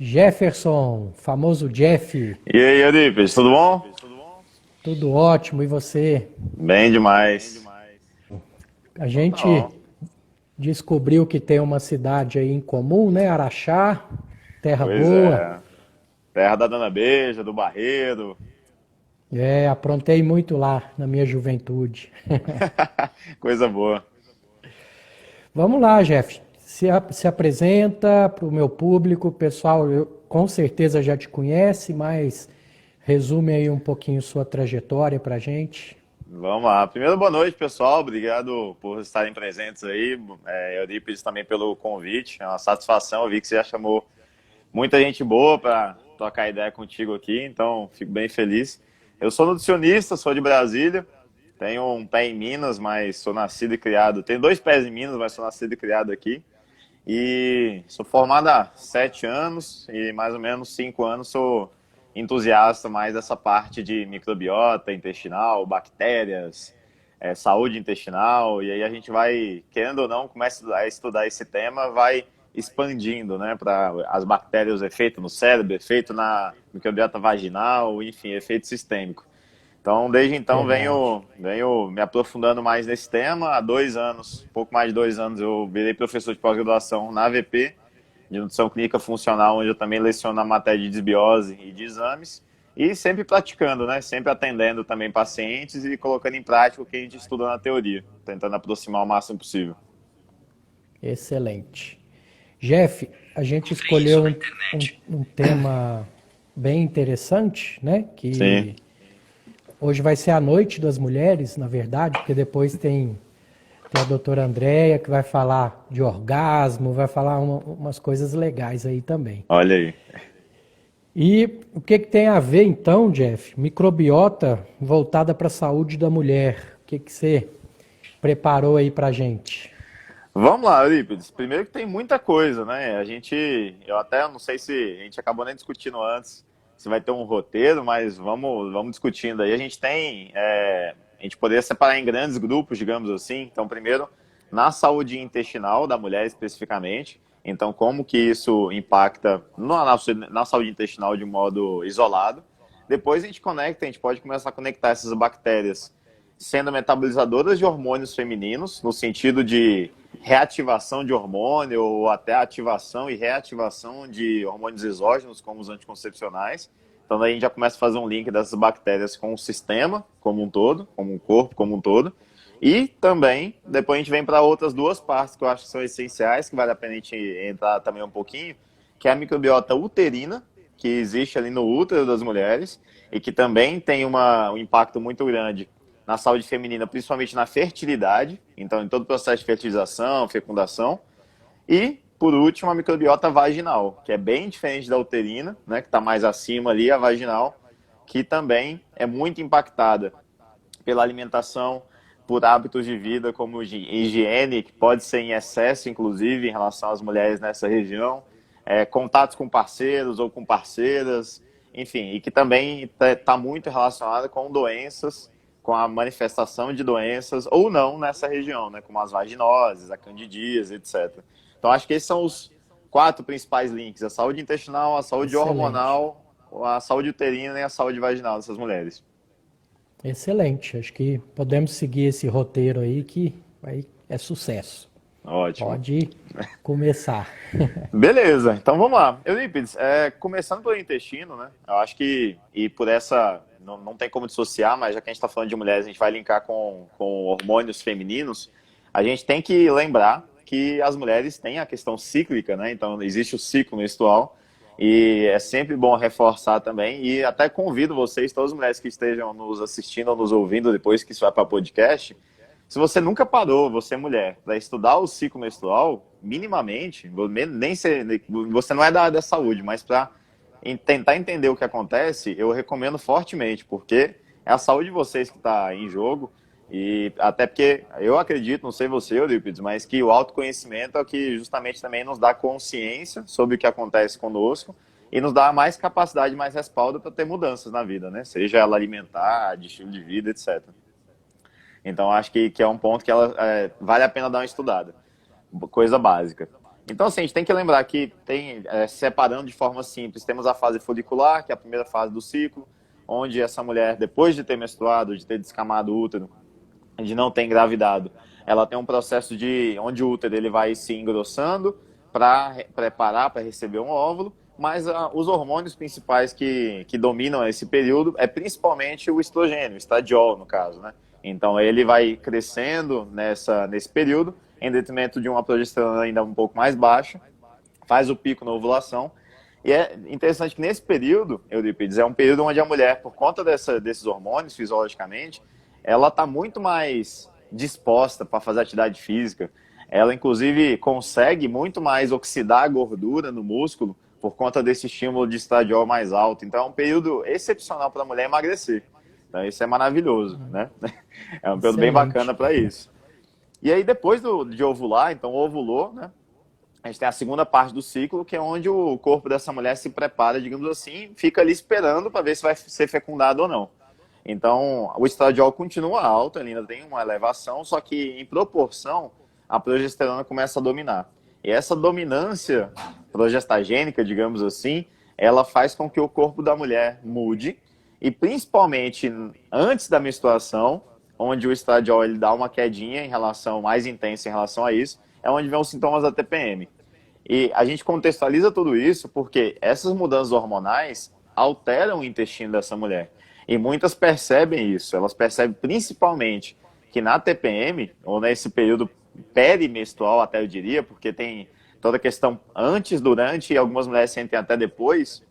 Jefferson, famoso Jeff, E aí, Eurípides, tudo bom? tudo ótimo, e você? Bem demais. A Então tá gente bom. descobriu que tem uma cidade aí em comum, né? Araxá, terra Pois boa. é. Terra da Dona Beija, do Barreiro. É, aprontei muito lá na minha juventude. Coisa boa. Vamos lá, Jeff. Se apresenta para o meu público. O pessoal, com certeza já te conhece, mas resume aí um pouquinho sua trajetória para gente. Vamos lá. Primeiro, boa noite, pessoal. Obrigado por estarem presentes aí. Eurípides também pelo convite. É uma satisfação. Eu vi que você já chamou muita gente boa para trocar ideia contigo aqui, então fico bem feliz. Eu sou nutricionista, sou de Brasília. Tenho um pé em Minas, mas sou nascido e criado. Tenho dois pés em Minas, mas sou nascido e criado aqui. E sou formado há 7 anos e mais ou menos 5 anos sou entusiasta mais dessa parte de microbiota intestinal, bactérias, saúde intestinal. E aí a gente vai, querendo ou não, começa a estudar esse tema, vai expandindo, né, para as bactérias, efeito no cérebro, efeito na microbiota vaginal, enfim, efeito sistêmico. Então, desde então, Legal. venho me aprofundando mais nesse tema. Há 2 anos, pouco mais de 2 anos, eu virei professor de pós-graduação na AVP, de Nutrição Clínica Funcional, onde eu também leciono a matéria de desbiose e de exames. E sempre praticando, né? Sempre atendendo também pacientes e colocando em prática o que a gente estuda na teoria, tentando aproximar o máximo possível. Excelente. Jeff, a gente escolheu um tema bem interessante, né? Sim. Que hoje vai ser a noite das mulheres, na verdade, porque depois tem a doutora Andréia que vai falar de orgasmo, vai falar umas coisas legais aí também. Olha aí. E o que, que tem a ver então, Jeff? Microbiota voltada para a saúde da mulher. O que, que você preparou aí para gente? Vamos lá, Eurípides. Primeiro que tem muita coisa, né? Eu até não sei se a gente acabou nem discutindo antes se vai ter um roteiro, mas vamos discutindo aí. A gente poderia separar em grandes grupos, digamos assim. Então, primeiro, na saúde intestinal da mulher especificamente. Então, como que isso impacta na saúde intestinal de modo isolado. Depois a gente pode começar a conectar essas bactérias sendo metabolizadoras de hormônios femininos, no sentido de reativação de hormônio ou até ativação e reativação de hormônios exógenos, como os anticoncepcionais. Então, daí a gente já começa a fazer um link dessas bactérias com o sistema como um todo, como um corpo como um todo. E também, depois a gente vem para outras duas partes que eu acho que são essenciais, que vale a pena a gente entrar também um pouquinho, que é a microbiota uterina, que existe ali no útero das mulheres e que também tem um impacto muito grande na saúde feminina, principalmente na fertilidade, então em todo o processo de fertilização, fecundação. E, por último, a microbiota vaginal, que é bem diferente da uterina, né, que está mais acima ali, a vaginal, que também é muito impactada pela alimentação, por hábitos de vida como higiene, que pode ser em excesso, inclusive, em relação às mulheres nessa região, contatos com parceiros ou com parceiras, enfim, e que também está muito relacionada com doenças, com a manifestação de doenças ou não nessa região, né, como as vaginoses, a candidíase, etc. Então, acho que esses são os quatro principais links: a saúde intestinal, a saúde Excelente. hormonal, a saúde uterina e a saúde vaginal dessas mulheres. Excelente. Acho que podemos seguir esse roteiro aí que aí é sucesso. Ótimo. Pode começar. Beleza, então vamos lá. Eurípides, começando pelo intestino, né? Eu acho que, e por essa, não tem como dissociar, mas já que a gente está falando de mulheres, a gente vai linkar com hormônios femininos. A gente tem que lembrar que as mulheres têm a questão cíclica, né? Então existe o ciclo menstrual e é sempre bom reforçar também. E até convido vocês, todas as mulheres que estejam nos assistindo ou nos ouvindo depois que isso vai para podcast, se você nunca parou, você é mulher, para estudar o ciclo menstrual, minimamente, nem ser, você não é da área da saúde, mas para tentar entender o que acontece, eu recomendo fortemente, porque é a saúde de vocês que está em jogo, e até porque eu acredito, não sei você, Eurípides, mas que o autoconhecimento é o que justamente também nos dá consciência sobre o que acontece conosco e nos dá mais capacidade, mais respaldo para ter mudanças na vida, né? Seja ela alimentar, de estilo de vida, etc. Então, acho que é um ponto que vale a pena dar uma estudada. Coisa básica. Então, assim, a gente tem que lembrar que separando de forma simples, temos a fase folicular, que é a primeira fase do ciclo, onde essa mulher, depois de ter menstruado, de ter descamado o útero, de não ter engravidado, ela tem um processo onde o útero ele vai se engrossando para preparar para receber um óvulo, mas os hormônios principais que dominam esse período é principalmente o estrogênio, o estradiol, no caso, né? Então, ele vai crescendo nesse período, em detrimento de uma progesterona ainda um pouco mais baixa, faz o pico na ovulação. E é interessante que nesse período, Eurípides, é um período onde a mulher, por conta desses hormônios, fisiologicamente, ela está muito mais disposta para fazer atividade física. Ela, inclusive, consegue muito mais oxidar a gordura no músculo por conta desse estímulo de estradiol mais alto. Então, é um período excepcional para a mulher emagrecer. Então, isso é maravilhoso, né? É um período bem bacana para isso. E aí, depois de ovular, então ovulou, né? A gente tem a segunda parte do ciclo, que é onde o corpo dessa mulher se prepara, digamos assim, fica ali esperando para ver se vai ser fecundado ou não. Então, o estradiol continua alto, ele ainda tem uma elevação, só que em proporção, a progesterona começa a dominar. E essa dominância progestagênica, digamos assim, ela faz com que o corpo da mulher mude, e principalmente antes da menstruação, onde o estradiol ele dá uma quedinha mais intensa em relação a isso, é onde vem os sintomas da TPM. E a gente contextualiza tudo isso porque essas mudanças hormonais alteram o intestino dessa mulher. E muitas percebem isso. Elas percebem principalmente que na TPM, ou nesse período perimenstrual, até eu diria, porque tem toda a questão antes, durante e algumas mulheres sentem até depois,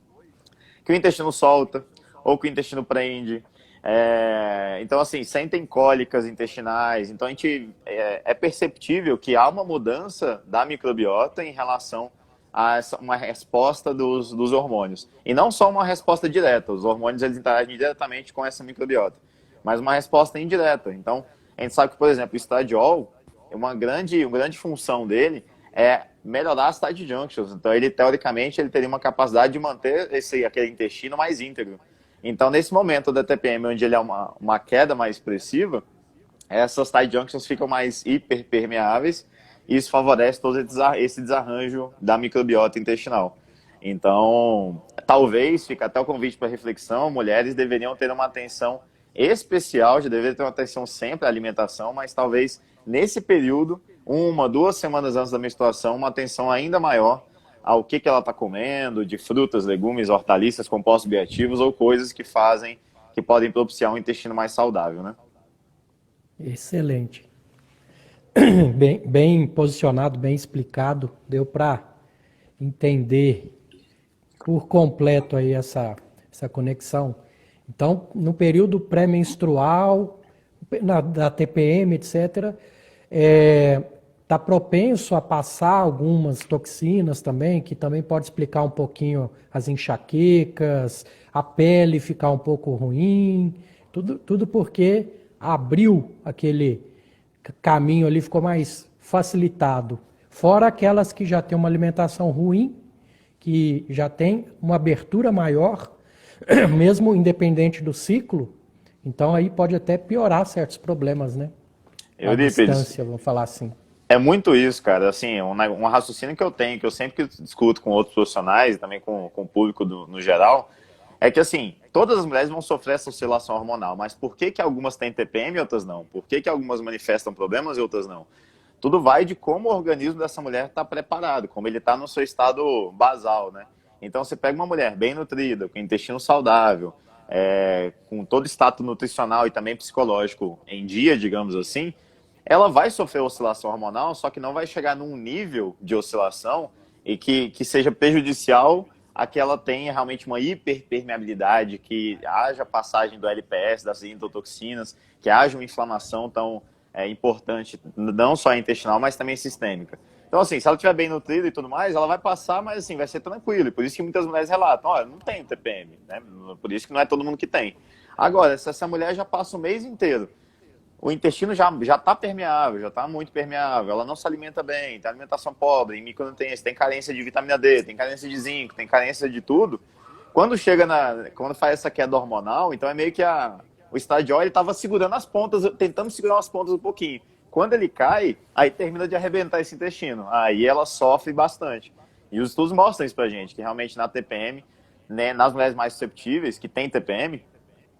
que o intestino solta, ou que o intestino prende. Então, assim, sentem cólicas intestinais. Então, é perceptível que há uma mudança da microbiota em relação a uma resposta dos hormônios. E não só uma resposta direta. Os hormônios, eles interagem diretamente com essa microbiota. Mas uma resposta indireta. Então, a gente sabe que, por exemplo, o estradiol, uma grande função dele é melhorar as tight junctions. Então, ele, teoricamente, ele teria uma capacidade de manter aquele intestino mais íntegro. Então, nesse momento da TPM, onde ele é uma queda mais expressiva, essas tight junctions ficam mais hiperpermeáveis e isso favorece todo esse desarranjo da microbiota intestinal. Então, talvez, fica até o convite para reflexão, mulheres deveriam ter uma atenção especial, já deveria ter uma atenção sempre à alimentação, mas talvez nesse período, 1, 2 semanas antes da menstruação, uma atenção ainda maior ao que ela está comendo, de frutas, legumes, hortaliças, compostos bioativos ou coisas que podem propiciar um intestino mais saudável, né? Excelente. Bem posicionado, bem explicado, deu para entender por completo aí essa conexão. Então, no período pré-menstrual, da TPM, etc., está propenso a passar algumas toxinas também, que também pode explicar um pouquinho as enxaquecas, a pele ficar um pouco ruim, tudo porque abriu aquele caminho ali, ficou mais facilitado. Fora aquelas que já têm uma alimentação ruim, que já tem uma abertura maior, mesmo independente do ciclo, então aí pode até piorar certos problemas, né? A distância, vamos falar assim. É muito isso, cara. Assim, um raciocínio que eu tenho, que eu sempre discuto com outros profissionais e também com o público no geral, é que, assim, todas as mulheres vão sofrer essa oscilação hormonal, mas por que algumas têm TPM e outras não? Por que algumas manifestam problemas e outras não? Tudo vai de como o organismo dessa mulher está preparado, como ele está no seu estado basal, né? Então, você pega uma mulher bem nutrida, com intestino saudável, com todo o status nutricional e também psicológico em dia, digamos assim, ela vai sofrer oscilação hormonal, só que não vai chegar num nível de oscilação e que seja prejudicial a que ela tenha realmente uma hiperpermeabilidade, que haja passagem do LPS, das endotoxinas, que haja uma inflamação tão importante, não só intestinal, mas também sistêmica. Então, assim, se ela estiver bem nutrida e tudo mais, ela vai passar, mas assim, vai ser tranquilo. E por isso que muitas mulheres relatam, olha, não tenho TPM, né? Por isso que não é todo mundo que tem. Agora, se essa mulher já passa o mês inteiro, o intestino já está permeável, já está muito permeável, ela não se alimenta bem, tem alimentação pobre, em micronutrientes, tem carência de vitamina D, tem carência de zinco, tem carência de tudo. Quando faz essa queda hormonal, então é meio que o estradiol estava segurando as pontas, tentando segurar as pontas um pouquinho. quando ele cai, aí termina de arrebentar esse intestino. Aí ela sofre bastante. E os estudos mostram isso pra gente, que realmente na TPM, né, nas mulheres mais susceptíveis, que têm TPM,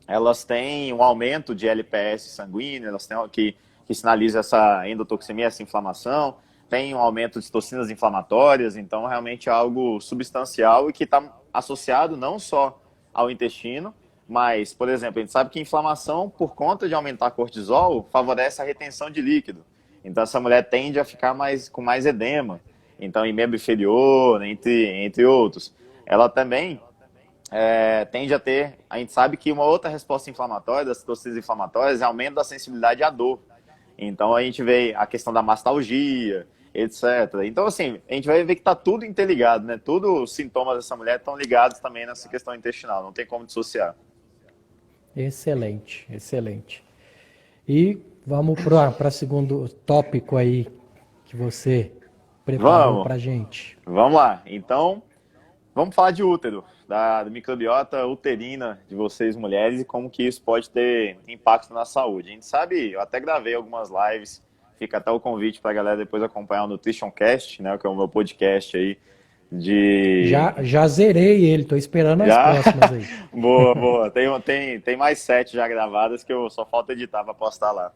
elas têm um aumento de LPS sanguíneo, elas têm que sinaliza essa endotoxemia, essa inflamação, tem um aumento de toxinas inflamatórias, então realmente é algo substancial e que está associado não só ao intestino, mas, por exemplo, a gente sabe que inflamação, por conta de aumentar cortisol, favorece a retenção de líquido. Então essa mulher tende a ficar com mais edema, então em membro inferior, entre outros. Ela também tende a ter, a gente sabe que uma outra resposta inflamatória, das toxinas inflamatórias, é aumento da sensibilidade à dor. Então a gente vê a questão da mastalgia, etc. Então, assim, a gente vai ver que está tudo interligado, né? Todos os sintomas dessa mulher estão ligados também nessa questão intestinal, não tem como dissociar. Excelente, excelente. E vamos para o segundo tópico aí que você preparou para a gente. Vamos lá. Então, vamos falar de útero, da microbiota uterina de vocês mulheres e como que isso pode ter impacto na saúde. A gente sabe, eu até gravei algumas lives, fica até o convite para a galera depois acompanhar o Nutrition Cast, né, que é o meu podcast aí de... Já zerei ele, tô esperando as próximas aí. Boa. Tem mais 7 já gravadas que eu só falta editar para postar lá.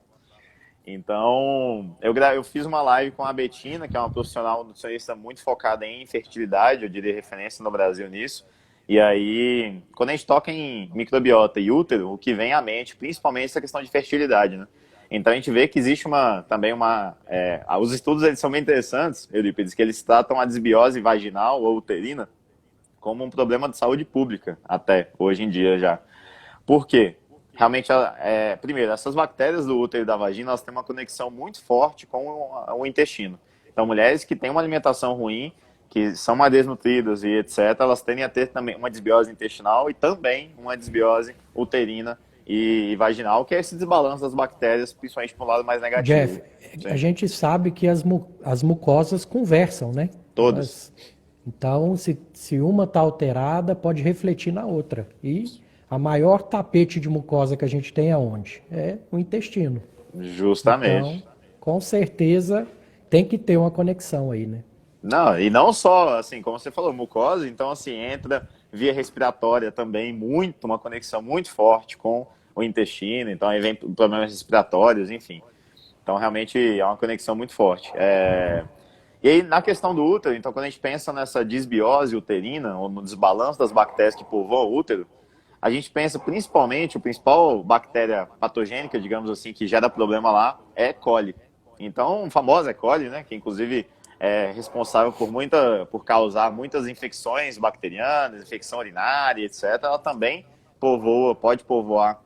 Então, eu fiz uma live com a Betina, que é uma profissional nutricionista muito focada em fertilidade, eu diria referência no Brasil nisso. E aí, quando a gente toca em microbiota e útero, o que vem à mente, principalmente essa questão de fertilidade, né? Então a gente vê que existe os estudos eles são bem interessantes, Eurípides, que eles tratam a desbiose vaginal ou uterina como um problema de saúde pública, até hoje em dia já. Por quê? Realmente, primeiro, essas bactérias do útero e da vagina, elas têm uma conexão muito forte com o intestino. Então, mulheres que têm uma alimentação ruim, que são mais desnutridas e etc., elas tendem a ter também uma desbiose intestinal e também uma desbiose uterina e vaginal, que é esse desbalanço das bactérias, principalmente para o lado mais negativo. Jeff, a gente sabe que as mucosas conversam, né? Todas. Então, se uma está alterada, pode refletir na outra. E a maior tapete de mucosa que a gente tem é onde? É o intestino. Justamente. Então, com certeza, tem que ter uma conexão aí, né? Não, e não só, assim, como você falou, mucosa, então, assim, entra via respiratória também, uma conexão muito forte com o intestino, então aí vem problemas respiratórios, enfim. Então, realmente, é uma conexão muito forte. E aí, na questão do útero, então, quando a gente pensa nessa desbiose uterina, ou no desbalanço das bactérias que povoam o útero, a gente pensa principalmente, a principal bactéria patogênica, digamos assim, que gera problema lá, é E. coli. Então, a famosa E. coli, né, que inclusive é responsável por causar muitas infecções bacterianas, infecção urinária, etc., ela também pode povoar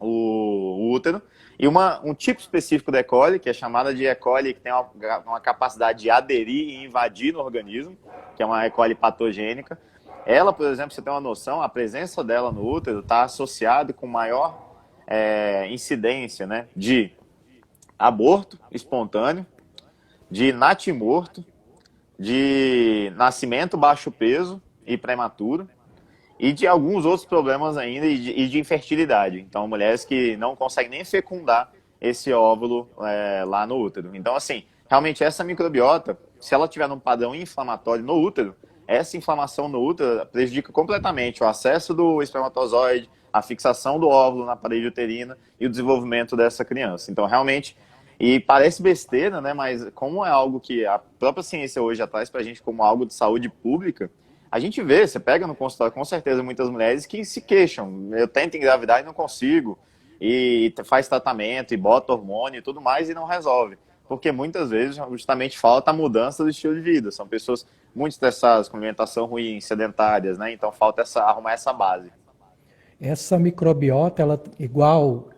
o útero. E um tipo específico da E. coli, que é chamada de E. coli, que tem uma capacidade de aderir e invadir no organismo, que é uma E. coli patogênica. Ela, por exemplo, você tem uma noção, a presença dela no útero está associada com maior incidência, né, de aborto espontâneo, de natimorto, de nascimento baixo peso e prematuro, e de alguns outros problemas ainda e de infertilidade. Então, mulheres que não conseguem nem fecundar esse óvulo lá no útero. Então, assim, realmente essa microbiota, se ela tiver num padrão inflamatório no útero, essa inflamação no útero prejudica completamente o acesso do espermatozoide, a fixação do óvulo na parede uterina e o desenvolvimento dessa criança. Então, realmente, e parece besteira, né? Mas como é algo que a própria ciência hoje já traz pra gente como algo de saúde pública, a gente vê, você pega no consultório com certeza muitas mulheres que se queixam. Eu tento engravidar e não consigo. E faz tratamento, e bota hormônio e tudo mais e não resolve. Porque muitas vezes justamente falta a mudança do estilo de vida. São pessoas muito estressadas, com alimentação ruim, sedentárias, né? Então falta arrumar essa base. Essa microbiota, ela igual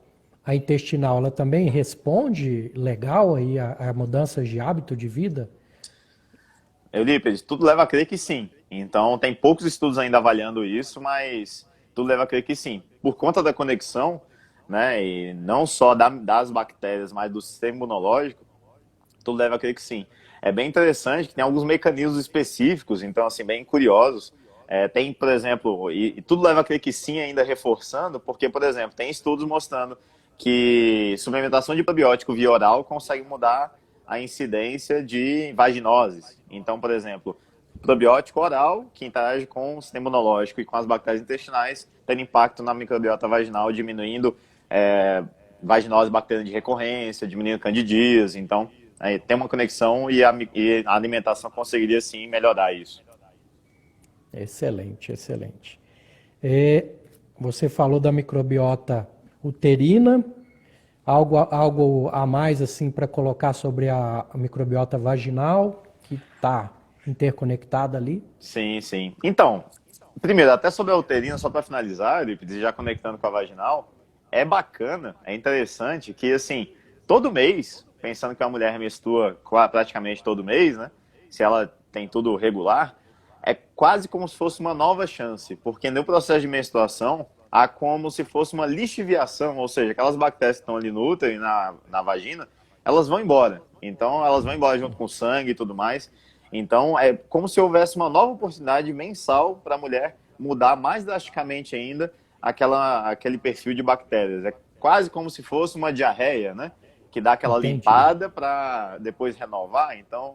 a intestinal, ela também responde legal aí a mudanças de hábito de vida? Eurípides, tudo leva a crer que sim. Então, tem poucos estudos ainda avaliando isso, mas tudo leva a crer que sim. Por conta da conexão, né, e não só das bactérias, mas do sistema imunológico, tudo leva a crer que sim. É bem interessante que tem alguns mecanismos específicos, então, assim, bem curiosos. Tem, por exemplo, e tudo leva a crer que sim, ainda reforçando, porque, por exemplo, tem estudos mostrando que suplementação de probiótico via oral consegue mudar a incidência de vaginoses. Então, por exemplo, probiótico oral, que interage com o sistema imunológico e com as bactérias intestinais, tendo impacto na microbiota vaginal, diminuindo vaginose bacteriana de recorrência, diminuindo candidíase. Então, tem uma conexão e a alimentação conseguiria, sim, melhorar isso. Excelente, excelente. Você falou da microbiota uterina, algo a mais assim para colocar sobre a microbiota vaginal, que está interconectada ali? Sim, sim. Então, primeiro, até sobre a uterina, só para finalizar, já conectando com a vaginal, é bacana, é interessante que, assim, todo mês, pensando que a mulher menstrua praticamente todo mês, né? Se ela tem tudo regular, é quase como se fosse uma nova chance, porque no processo de menstruação há como se fosse uma lixiviação, ou seja, aquelas bactérias que estão ali no útero e na vagina, elas vão embora. Então, elas vão embora junto com o sangue e tudo mais. Então, é como se houvesse uma nova oportunidade mensal para a mulher mudar mais drasticamente ainda aquele perfil de bactérias. É quase como se fosse uma diarreia, né? Que dá aquela Entendi. limpada para depois renovar. Então,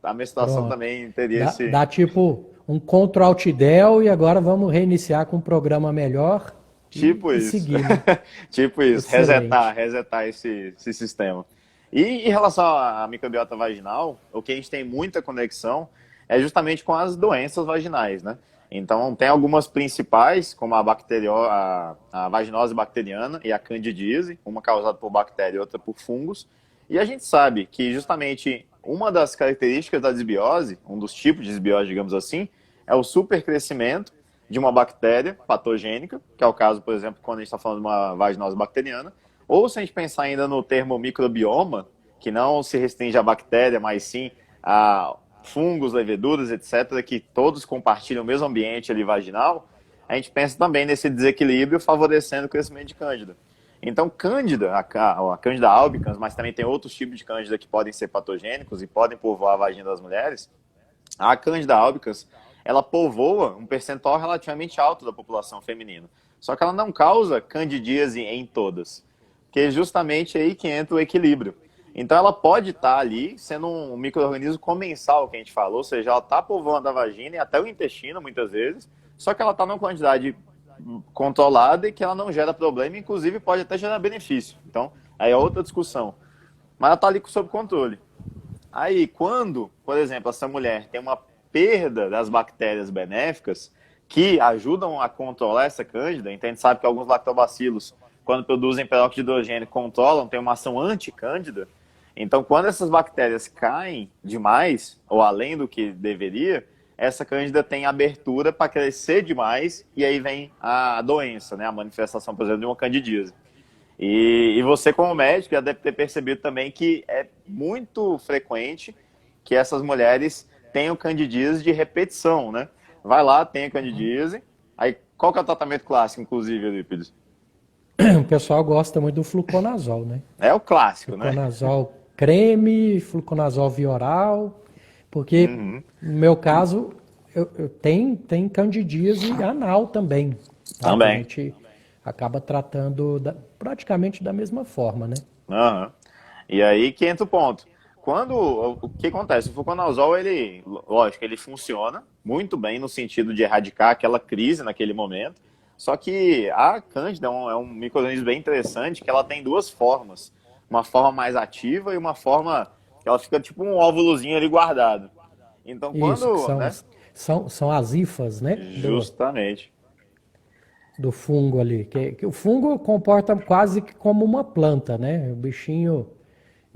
a menstruação Pronto. também teria esse... Dá tipo um Ctrl Alt Del e agora vamos reiniciar com um programa melhor Tipo e isso. seguir, né? Tipo isso. Excelente. Resetar esse sistema. E em relação à microbiota vaginal, o que a gente tem muita conexão é justamente com as doenças vaginais, né? Então, tem algumas principais, como a vaginose bacteriana e a candidíase, uma causada por bactéria e outra por fungos. E a gente sabe que justamente uma das características da desbiose, um dos tipos de desbiose, digamos assim, é o supercrescimento de uma bactéria patogênica, que é o caso, por exemplo, quando a gente está falando de uma vaginose bacteriana, ou se a gente pensar ainda no termo microbioma, que não se restringe à bactéria, mas sim a fungos, leveduras, etc., que todos compartilham o mesmo ambiente ali vaginal, a gente pensa também nesse desequilíbrio favorecendo o crescimento de cândida. Então, cândida, a cândida albicans, mas também tem outros tipos de cândida que podem ser patogênicos e podem povoar a vagina das mulheres. A cândida albicans, ela povoa um percentual relativamente alto da população feminina. Só que ela não causa candidíase em todas, que é justamente aí que entra o equilíbrio. Então ela pode estar ali sendo um micro-organismo comensal, que a gente falou, ou seja, ela está povoando a vagina e até o intestino, muitas vezes, só que ela está numa quantidade controlada e que ela não gera problema, inclusive pode até gerar benefício. Então, aí é outra discussão. Mas ela está ali sob controle. Aí, quando, por exemplo, essa mulher tem uma perda das bactérias benéficas que ajudam a controlar essa cândida, então a gente sabe que alguns lactobacilos, quando produzem peróxido de hidrogênio, controlam, tem uma ação anticândida. Então, quando essas bactérias caem demais, ou além do que deveria, essa cândida tem abertura para crescer demais e aí vem a doença, né? A manifestação, por exemplo, de uma candidíase. E você, como médico, já deve ter percebido também que é muito frequente que essas mulheres tenham candidíase de repetição, né? Vai lá, tem a candidíase, aí qual que é o tratamento clássico, inclusive, Eurípides? O pessoal gosta muito do fluconazol, né? É o clássico, né? Fluconazol creme, fluconazol via oral, porque no meu caso tem candidíase anal também. Tá? Também. A gente acaba tratando praticamente da mesma forma, né? Uhum. E aí que entra o ponto. O que acontece? O fluconazol, lógico, ele funciona muito bem no sentido de erradicar aquela crise naquele momento, só que a cândida é um micro-organismo bem interessante, que ela tem duas formas. Uma forma mais ativa e uma forma que ela fica tipo um óvulozinho ali guardado. Então, Isso, que né? são as hifas, né? Justamente. Do fungo ali. Que o fungo comporta quase que como uma planta, né? O bichinho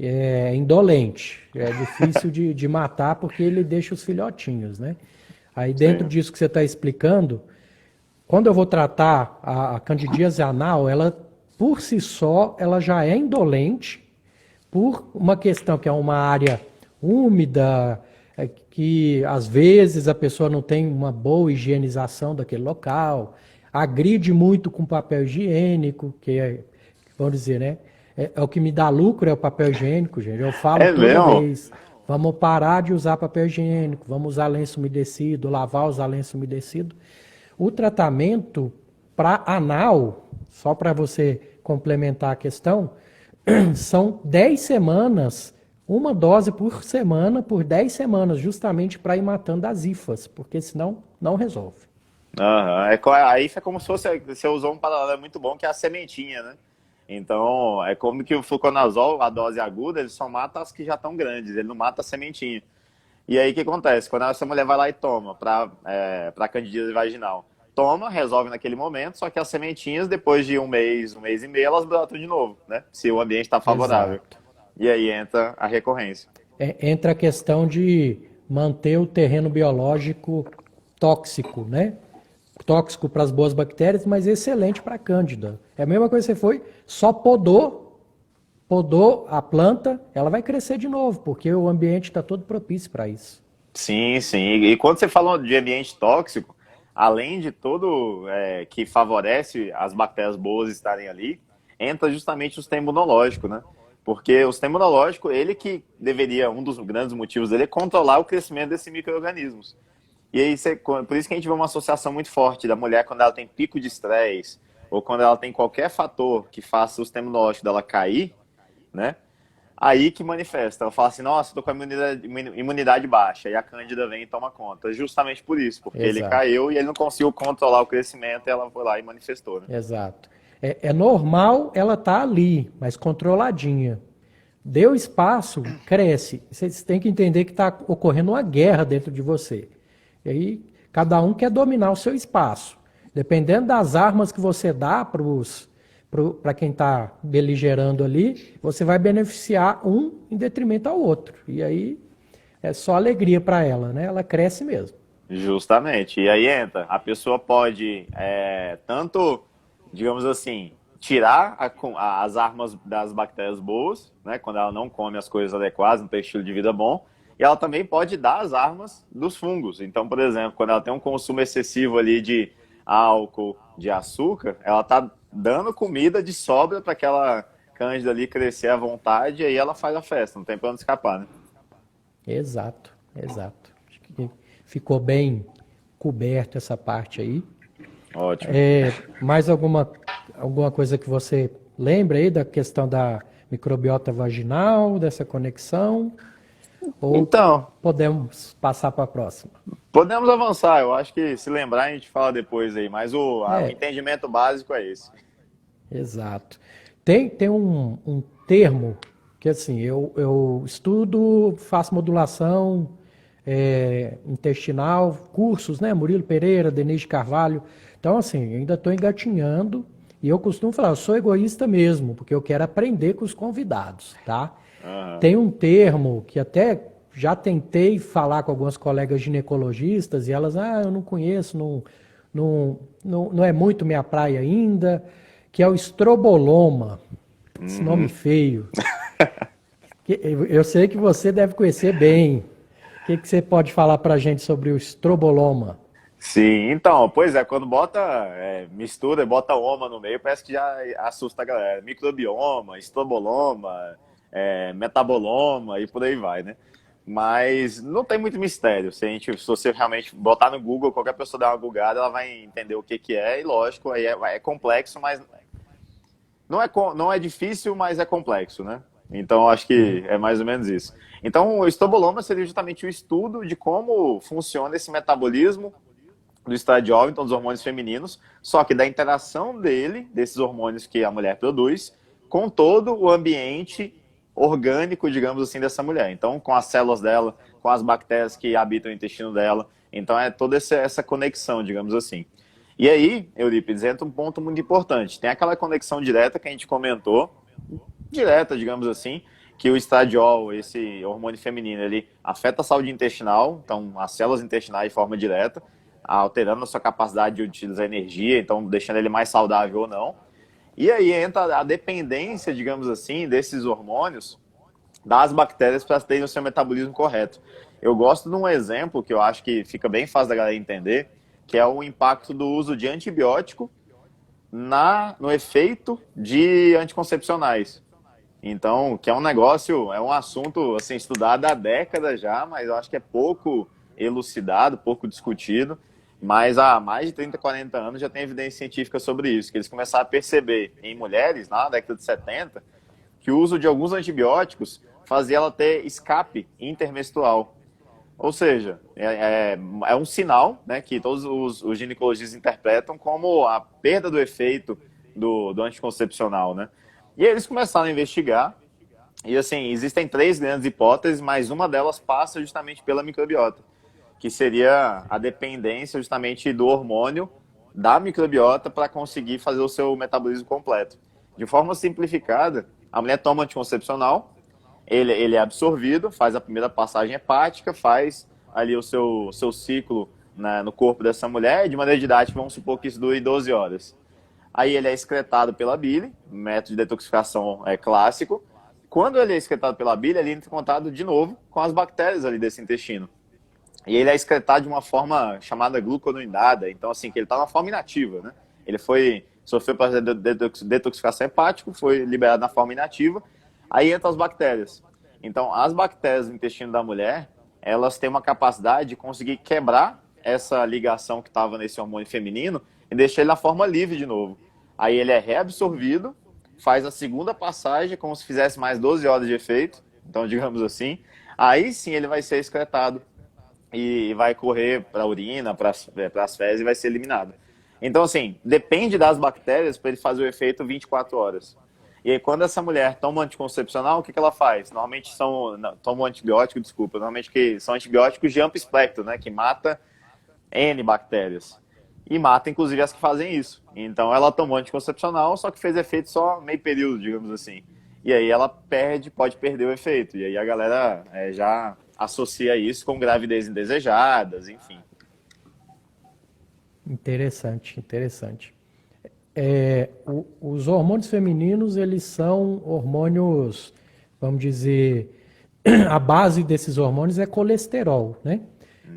é indolente. É difícil de matar porque ele deixa os filhotinhos, né? Aí dentro Sim. disso que você está explicando, quando eu vou tratar a candidíase anal, ela por si só, ela já é indolente por uma questão que é uma área úmida, que às vezes a pessoa não tem uma boa higienização daquele local, agride muito com papel higiênico, vamos dizer, né? É o que me dá lucro é o papel higiênico, gente. Eu falo toda mesmo? vez, vamos parar de usar papel higiênico, vamos usar lenço umedecido, lavar usar lenço umedecido. O tratamento para anal, só para você complementar a questão, são 10 semanas, uma dose por semana, por 10 semanas, justamente para ir matando as hifas, porque senão não resolve. Aham. Aí é como se fosse, você usou um paralelo muito bom, que é a sementinha, né? Então, é como que o fluconazol, a dose aguda, ele só mata as que já estão grandes, ele não mata a sementinha. E aí o que acontece? Quando essa mulher vai lá e toma para candidíase vaginal, toma, resolve naquele momento, só que as sementinhas, depois de um mês e meio, elas brotam de novo, né? Se o ambiente está favorável. Exato. E aí entra a recorrência. Entra a questão de manter o terreno biológico tóxico, né? Tóxico para as boas bactérias, mas excelente para a cândida. É a mesma coisa que você foi, só podou a planta, ela vai crescer de novo, porque o ambiente está todo propício para isso. Sim, sim. E quando você fala de ambiente tóxico, além de todo que favorece as bactérias boas estarem ali, entra justamente o sistema imunológico, né? Porque o sistema imunológico, ele que deveria, um dos grandes motivos dele é controlar o crescimento desses micro-organismos. E aí, por isso que a gente vê uma associação muito forte da mulher quando ela tem pico de estresse, ou quando ela tem qualquer fator que faça o sistema imunológico dela cair, né? Aí que manifesta. Ela fala assim, nossa, tô com a imunidade baixa. E a Cândida vem e toma conta. Justamente por isso, porque ele Exato, caiu e ele não conseguiu controlar o crescimento e ela foi lá e manifestou, né? exato. É normal ela estar ali, mas controladinha. Deu espaço, cresce. Você tem que entender que está ocorrendo uma guerra dentro de você. E aí, cada um quer dominar o seu espaço. Dependendo das armas que você dá para quem está beligerando ali, você vai beneficiar um em detrimento ao outro. E aí é só alegria para ela, né? Ela cresce mesmo. Justamente. E aí entra, a pessoa pode tanto, digamos assim, tirar as armas das bactérias boas, né, quando ela não come as coisas adequadas, não tem estilo de vida bom, e ela também pode dar as armas dos fungos. Então, por exemplo, quando ela tem um consumo excessivo ali de álcool, de açúcar, ela tá dando comida de sobra para aquela cândida ali crescer à vontade, e aí ela faz a festa, não tem pra onde escapar, né? Exato, exato. Acho que ficou bem coberto essa parte aí. Ótimo. Mais alguma coisa que você lembra aí da questão da microbiota vaginal, dessa conexão? Ou Então, podemos passar para a próxima? podemos avançar, eu acho que se lembrar a gente fala depois aí, mas o É, entendimento básico é esse. exato. Tem um termo que assim, eu estudo, faço modulação intestinal, cursos, né? Murilo Pereira, Denise de Carvalho. Então, assim, ainda estou engatinhando e eu costumo falar, eu sou egoísta mesmo, porque eu quero aprender com os convidados, tá? Aham. Tem um termo que até já tentei falar com algumas colegas ginecologistas e elas, eu não conheço, não é muito minha praia ainda, que é o estroboloma. Esse nome Uhum. feio. Eu sei que você deve conhecer bem. O que você pode falar para a gente sobre o estroboloma? Sim, então, pois é, quando bota, mistura, bota oma no meio, parece que já assusta a galera. Microbioma, estoboloma, metaboloma e por aí vai, né? Mas não tem muito mistério. Se você realmente botar no Google, qualquer pessoa dar uma googada, ela vai entender o que que é, e lógico, aí é complexo, mas não é difícil, mas é complexo, né? Então, eu acho que é mais ou menos isso. Então, o estoboloma seria justamente o estudo de como funciona esse metabolismo do estradiol, então dos hormônios femininos, só que da interação desses hormônios que a mulher produz, com todo o ambiente orgânico, digamos assim, dessa mulher. Então, com as células dela, com as bactérias que habitam o intestino dela. Então, é toda essa conexão, digamos assim. E aí, Eurípides, entra um ponto muito importante. Tem aquela conexão direta que a gente comentou, direta, digamos assim, que o estradiol, esse hormônio feminino, ele afeta a saúde intestinal, então as células intestinais de forma direta, alterando a sua capacidade de utilizar energia, então deixando ele mais saudável ou não. E aí entra a dependência, digamos assim, desses hormônios das bactérias para terem o seu metabolismo correto. Eu gosto de um exemplo que eu acho que fica bem fácil da galera entender, que é o impacto do uso de antibiótico no efeito de anticoncepcionais. Então, que é um negócio, é um assunto assim, estudado há décadas já, mas eu acho que é pouco elucidado, pouco discutido. mas há mais de 30, 40 anos já tem evidência científica sobre isso, que eles começaram a perceber em mulheres, na década de 70, que o uso de alguns antibióticos fazia ela ter escape intermenstrual. Ou seja, é um sinal, né, que todos os ginecologistas interpretam como a perda do efeito do anticoncepcional, né? E aí eles começaram a investigar, e assim, existem 3 grandes hipóteses, mas uma delas passa justamente pela microbiota, que seria a dependência justamente do hormônio da microbiota para conseguir fazer o seu metabolismo completo. De forma simplificada, a mulher toma anticoncepcional, ele é absorvido, faz a primeira passagem hepática, faz ali o seu ciclo, né, no corpo dessa mulher, e de maneira didática, vamos supor que isso dure 12 horas. Aí ele é excretado pela bile, método de detoxificação clássico. Quando ele é excretado pela bile, ele entra em contato de novo com as bactérias ali desse intestino. E ele é excretado de uma forma chamada gluconoidada, então assim, que ele está na forma inativa, né? Ele sofreu para detoxificação hepática, foi liberado na forma inativa, aí entram as bactérias. Então, as bactérias do intestino da mulher, elas têm uma capacidade de conseguir quebrar essa ligação que estava nesse hormônio feminino e deixar ele na forma livre de novo. Aí ele é reabsorvido, faz a segunda passagem, como se fizesse mais 12 horas de efeito, então digamos assim, aí sim ele vai ser excretado e vai correr para a urina, para as fezes e vai ser eliminado. Então, assim, depende das bactérias para ele fazer o efeito 24 horas. E aí, quando essa mulher toma anticoncepcional, o que ela faz? Normalmente toma um antibiótico, desculpa, normalmente que são antibióticos de amplo espectro, né, que mata N bactérias. E mata, inclusive, as que fazem isso. Então, ela tomou anticoncepcional, só que fez efeito só meio período, digamos assim. E aí ela pode perder o efeito. E aí a galera já associa isso com gravidez indesejadas, enfim. Interessante, interessante. Os hormônios femininos, eles são hormônios, vamos dizer, a base desses hormônios é colesterol, né?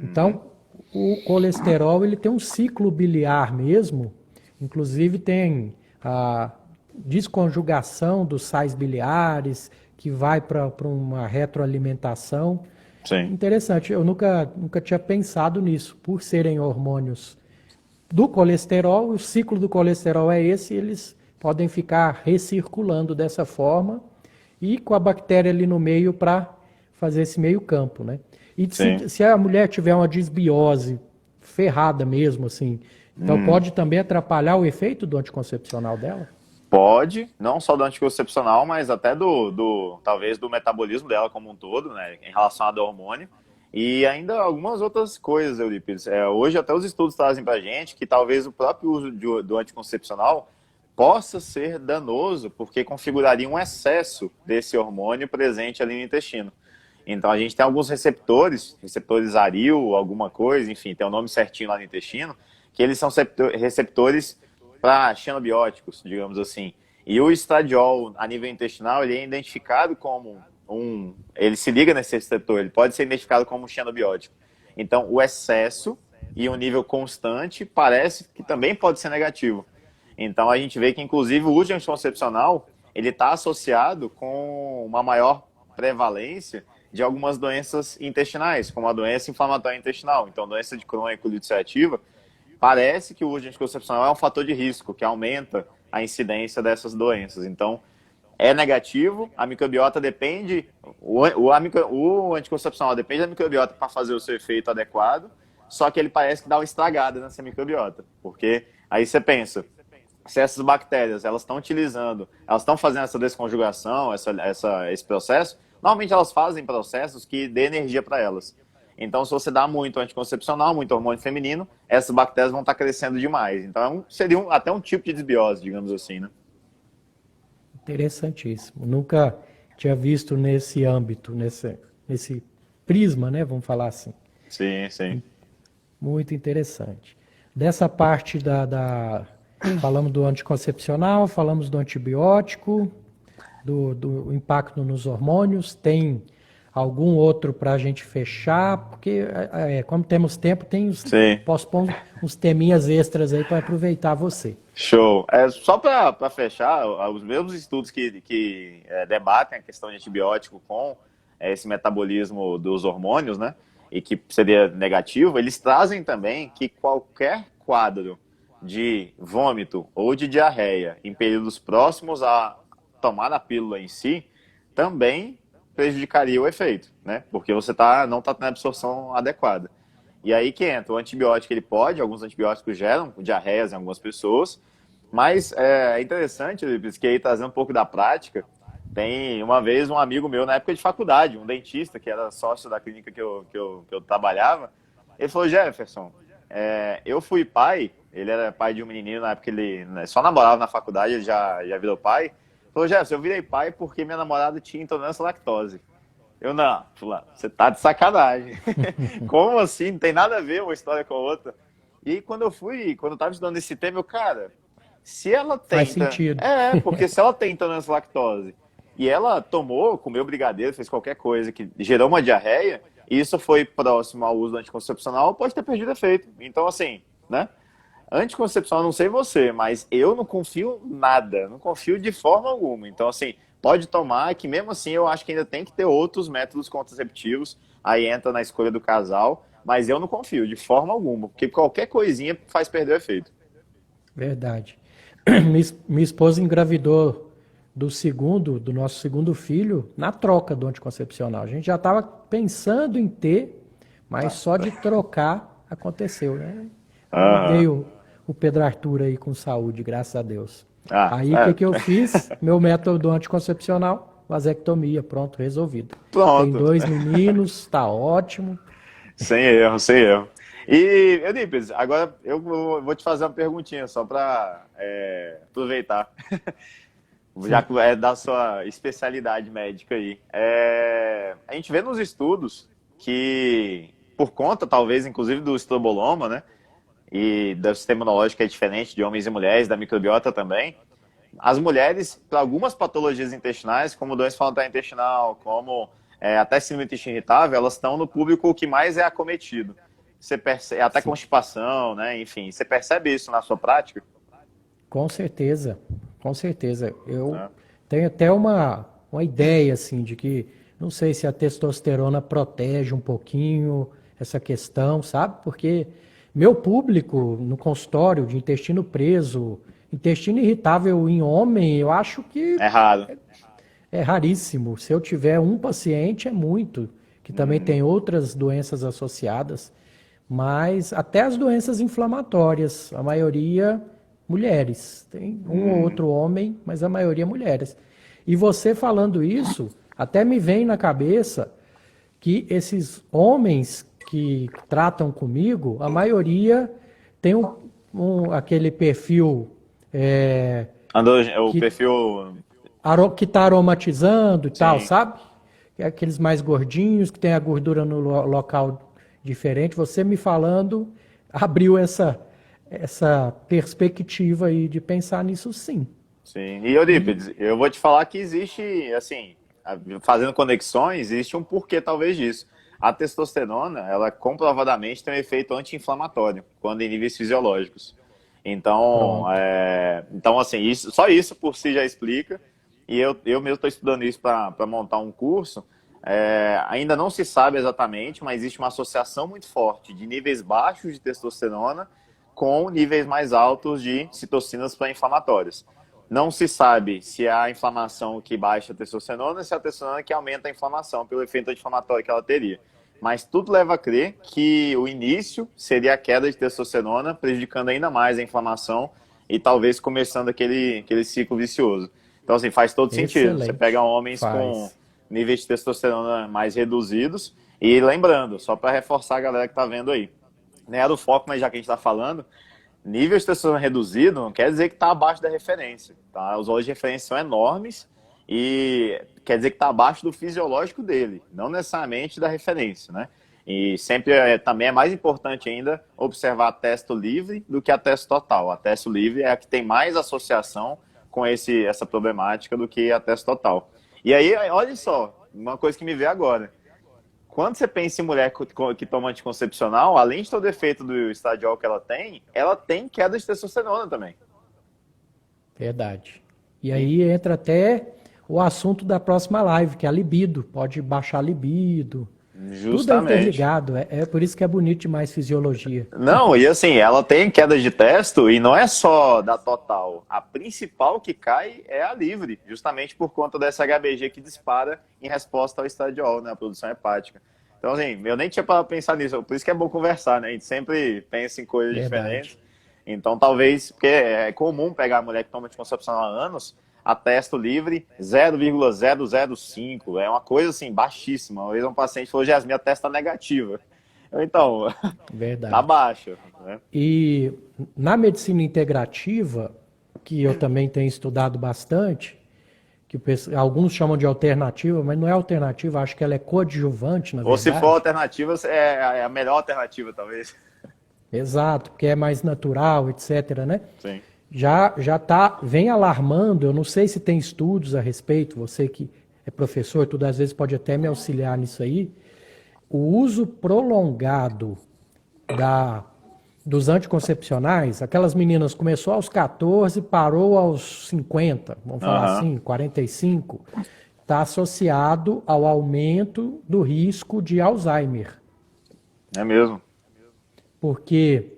Então, o colesterol, ele tem um ciclo biliar mesmo, inclusive tem a desconjugação dos sais biliares, que vai para uma retroalimentação. Sim. Interessante, eu nunca tinha pensado nisso, por serem hormônios do colesterol, o ciclo do colesterol é esse, eles podem ficar recirculando dessa forma e com a bactéria ali no meio para fazer esse meio campo, né? E se a mulher tiver uma disbiose ferrada mesmo, assim, então pode também atrapalhar o efeito do anticoncepcional dela? Pode, não só do anticoncepcional, mas até talvez do metabolismo dela como um todo, né, em relação ao hormônio. E ainda algumas outras coisas, Eurípides. Hoje até os estudos trazem pra gente que talvez o próprio uso do anticoncepcional possa ser danoso, porque configuraria um excesso desse hormônio presente ali no intestino. Então a gente tem alguns receptores ARIL, alguma coisa, enfim, tem o nome certinho lá no intestino, que eles são receptores para xenobióticos, digamos assim. E o estradiol, a nível intestinal, ele é identificado como ele se liga nesse receptor, ele pode ser identificado como um xenobiótico. Então, o excesso e um nível constante parece que também pode ser negativo. Então, a gente vê que, inclusive, o uso de anticoncepcional, ele está associado com uma maior prevalência de algumas doenças intestinais, como a doença inflamatória intestinal. Então, doença de Crohn e colite ulcerativa, parece que o uso de anticoncepcional é um fator de risco, que aumenta a incidência dessas doenças. Então, é negativo, a microbiota depende, o anticoncepcional depende da microbiota para fazer o seu efeito adequado, só que ele parece que dá uma estragada nessa microbiota, porque aí você pensa, se essas bactérias elas estão fazendo essa desconjugação, esse processo, normalmente elas fazem processos que dê energia para elas. Então, se você dá muito anticoncepcional, muito hormônio feminino, essas bactérias vão estar crescendo demais. Então, seria até um tipo de desbiose, digamos assim, né? Interessantíssimo. Nunca tinha visto nesse âmbito, nesse prisma, né? Vamos falar assim. Sim, sim. Muito interessante. Dessa parte falamos do anticoncepcional, falamos do antibiótico, do impacto nos hormônios. Tem algum outro para a gente fechar? Porque, como temos tempo, posso pôr uns teminhas extras aí para aproveitar você. Show. Só para fechar, os mesmos estudos que debatem a questão de antibiótico com esse metabolismo dos hormônios, né? e que seria negativo, eles trazem também que qualquer quadro de vômito ou de diarreia em períodos próximos a tomar a pílula em si, também prejudicaria o efeito, né? Porque você não está tendo absorção adequada. E aí que entra o antibiótico, alguns antibióticos geram diarreias em algumas pessoas, mas é interessante, Lips, que aí trazendo um pouco da prática, tem uma vez um amigo meu na época de faculdade, um dentista que era sócio da clínica que eu trabalhava, ele falou, Jefferson, eu fui pai, ele era pai de um menino na época que ele só namorava na faculdade, ele já virou pai. Ele falou, Jefferson, eu virei pai porque minha namorada tinha intolerância à lactose. Eu não, fulano, você tá de sacanagem. Como assim? Não tem nada a ver uma história com a outra. E quando eu tava estudando esse tema, cara, se ela Faz tenta... sentido. Porque se ela tem intolerância à lactose e ela comeu brigadeiro, fez qualquer coisa que gerou uma diarreia, e isso foi próximo ao uso do anticoncepcional, pode ter perdido efeito. Então, assim, né? Anticoncepcional, não sei você, mas eu não confio nada, não confio de forma alguma. Então, assim, pode tomar, que mesmo assim eu acho que ainda tem que ter outros métodos contraceptivos, aí entra na escolha do casal, mas eu não confio de forma alguma, porque qualquer coisinha faz perder o efeito. Verdade. Minha esposa engravidou do nosso segundo filho, na troca do anticoncepcional. A gente já estava pensando em ter, mas só de trocar aconteceu, né? Aí veio o Pedro Arthur aí com saúde, graças a Deus. Aí o que eu fiz? Meu método anticoncepcional, vasectomia, pronto, resolvido. Tem Pronto. 2 meninos, tá ótimo. Sem erro, sem erro. E, Eunípides, agora eu vou te fazer uma perguntinha só para aproveitar, já que é da sua especialidade médica aí. A gente vê nos estudos que, por conta, talvez, inclusive, do estroboloma, né, e do sistema imunológico é diferente de homens e mulheres, da microbiota também, as mulheres, para algumas patologias intestinais, como doença inflamatória intestinal, como até síndrome do intestino irritável, elas estão no público que mais é acometido. Você percebe, até Sim. constipação, né? Enfim, você percebe isso na sua prática? Com certeza, com certeza. Eu tenho até uma ideia, assim, de que não sei se a testosterona protege um pouquinho essa questão, sabe? Porque meu público no consultório de intestino preso, intestino irritável em homem, eu acho que É raro. é raríssimo. Se eu tiver um paciente, é muito, que também tem outras doenças associadas, mas até as doenças inflamatórias, a maioria mulheres. Tem um ou outro homem, mas a maioria mulheres. E você falando isso, até me vem na cabeça que esses homens que tratam comigo, a maioria tem aquele perfil O que perfil. que está aromatizando e tal, Sim. sabe? É aqueles mais gordinhos, que tem a gordura no local diferente. Você me falando abriu essa perspectiva aí de pensar nisso sim. Sim. E Eurípides, eu vou te falar que existe, assim, fazendo conexões, existe um porquê talvez disso. A testosterona, ela comprovadamente tem um efeito anti-inflamatório, quando em níveis fisiológicos. Então, Pronto. então assim, só isso por si já explica. E eu mesmo estou estudando isso para montar um curso. Ainda não se sabe exatamente, mas existe uma associação muito forte de níveis baixos de testosterona com níveis mais altos de citocinas pró-inflamatórias. Não se sabe se é a inflamação que baixa a testosterona ou se é a testosterona que aumenta a inflamação pelo efeito anti-inflamatório que ela teria. Mas tudo leva a crer que o início seria a queda de testosterona, prejudicando ainda mais a inflamação e talvez começando aquele ciclo vicioso. Então, assim, faz todo sentido. Você pega Excelente. homens com Faz. níveis de testosterona mais reduzidos e lembrando, só para reforçar a galera que está vendo aí, não era o foco, mas já que a gente está falando, nível de testosterona reduzido não quer dizer que está abaixo da referência. Tá? Os valores de referência são enormes e quer dizer que está abaixo do fisiológico dele, não necessariamente da referência, né? E sempre também é mais importante ainda observar a testo livre do que a testo total. A testo livre é a que tem mais associação com essa problemática do que a testo total. E aí, olha só, uma coisa que me veio agora. Quando você pensa em mulher que toma anticoncepcional, além de todo o efeito do estradiol que ela tem queda de testosterona também. Verdade. E aí entra até o assunto da próxima live, que é a libido. Pode baixar a libido. Tudo é Justamente. interligado, é por isso que é bonito demais fisiologia. Não, e assim, ela tem queda de testo e não é só da total. A principal que cai é a livre, justamente por conta dessa HBG que dispara em resposta ao estradiol, né, a produção hepática. Então, assim, eu nem tinha para pensar nisso, por isso que é bom conversar, né? A gente sempre pensa em coisas Verdade. diferentes. Então, talvez, porque é comum pegar a mulher que toma anticoncepção há anos, a testo livre 0,005, é uma coisa assim, baixíssima. Uma vez um paciente falou, Jasmine, a testa negativa. Então, tá Verdade. baixo, né? E na medicina integrativa, que eu também tenho estudado bastante, que alguns chamam de alternativa, mas não é alternativa, acho que ela é coadjuvante, na Ou se for verdade. alternativa, é a melhor alternativa, talvez. Exato, porque é mais natural, etc, né? Sim. Já vem alarmando, eu não sei se tem estudos a respeito, você que é professor, tudo às vezes pode até me auxiliar nisso aí, o uso prolongado da, dos anticoncepcionais, aquelas meninas começou aos 14, parou aos 50, vamos falar Aham. assim, 45, está associado ao aumento do risco de Alzheimer. É mesmo. Porque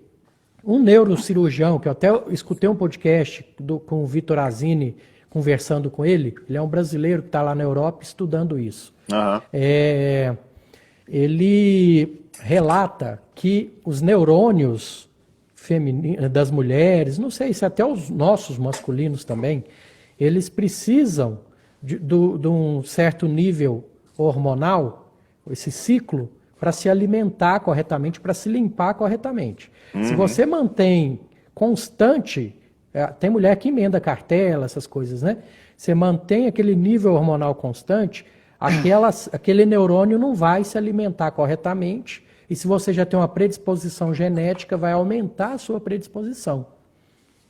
um neurocirurgião, que eu até escutei um podcast com o Vitor Azini, conversando com ele é um brasileiro que está lá na Europa estudando isso. Aham. É, ele relata que os neurônios das mulheres, não sei se até os nossos masculinos também, eles precisam de um certo nível hormonal, esse ciclo, para se alimentar corretamente, para se limpar corretamente. Se Uhum. você mantém constante, tem mulher que emenda cartela, essas coisas, né? Você mantém aquele nível hormonal constante, aquele neurônio não vai se alimentar corretamente, e se você já tem uma predisposição genética, vai aumentar a sua predisposição.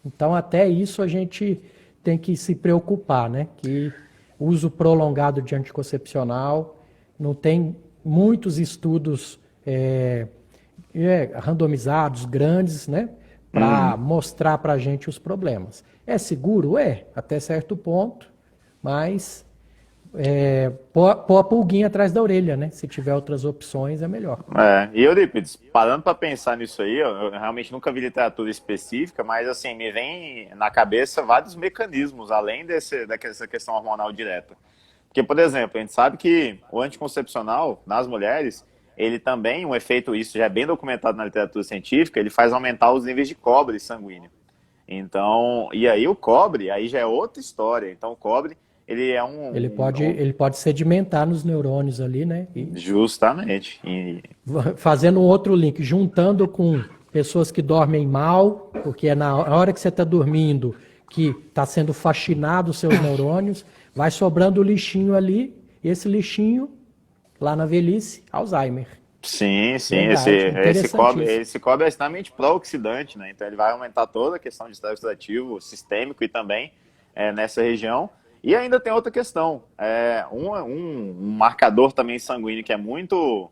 Então, até isso a gente tem que se preocupar, né? Que uso prolongado de anticoncepcional, não tem muitos estudos randomizados, grandes, né? Para Uhum. mostrar para a gente os problemas. É seguro? É, até certo ponto, mas pôr a pulguinha atrás da orelha, né? Se tiver outras opções, é melhor. E Eurípides, parando para pensar nisso aí, eu realmente nunca vi literatura específica, mas assim, me vem na cabeça vários mecanismos, além dessa questão hormonal direta. Porque, por exemplo, a gente sabe que o anticoncepcional, nas mulheres, ele também, um efeito, isso já é bem documentado na literatura científica, ele faz aumentar os níveis de cobre sanguíneo. Então, e aí o cobre, aí já é outra história. Então, o cobre, ele é Ele pode sedimentar nos neurônios ali, né? E justamente. fazendo um outro link, juntando com pessoas que dormem mal, porque é na hora que você está dormindo que está sendo faxinado os seus neurônios, vai sobrando o lixinho ali, e esse lixinho, lá na velhice, Alzheimer. Sim, sim, Verdade, interessantíssimo. esse cobre é extremamente pró-oxidante, né? Então ele vai aumentar toda a questão de estresse oxidativo sistêmico e também nessa região. E ainda tem outra questão, um marcador também sanguíneo que é muito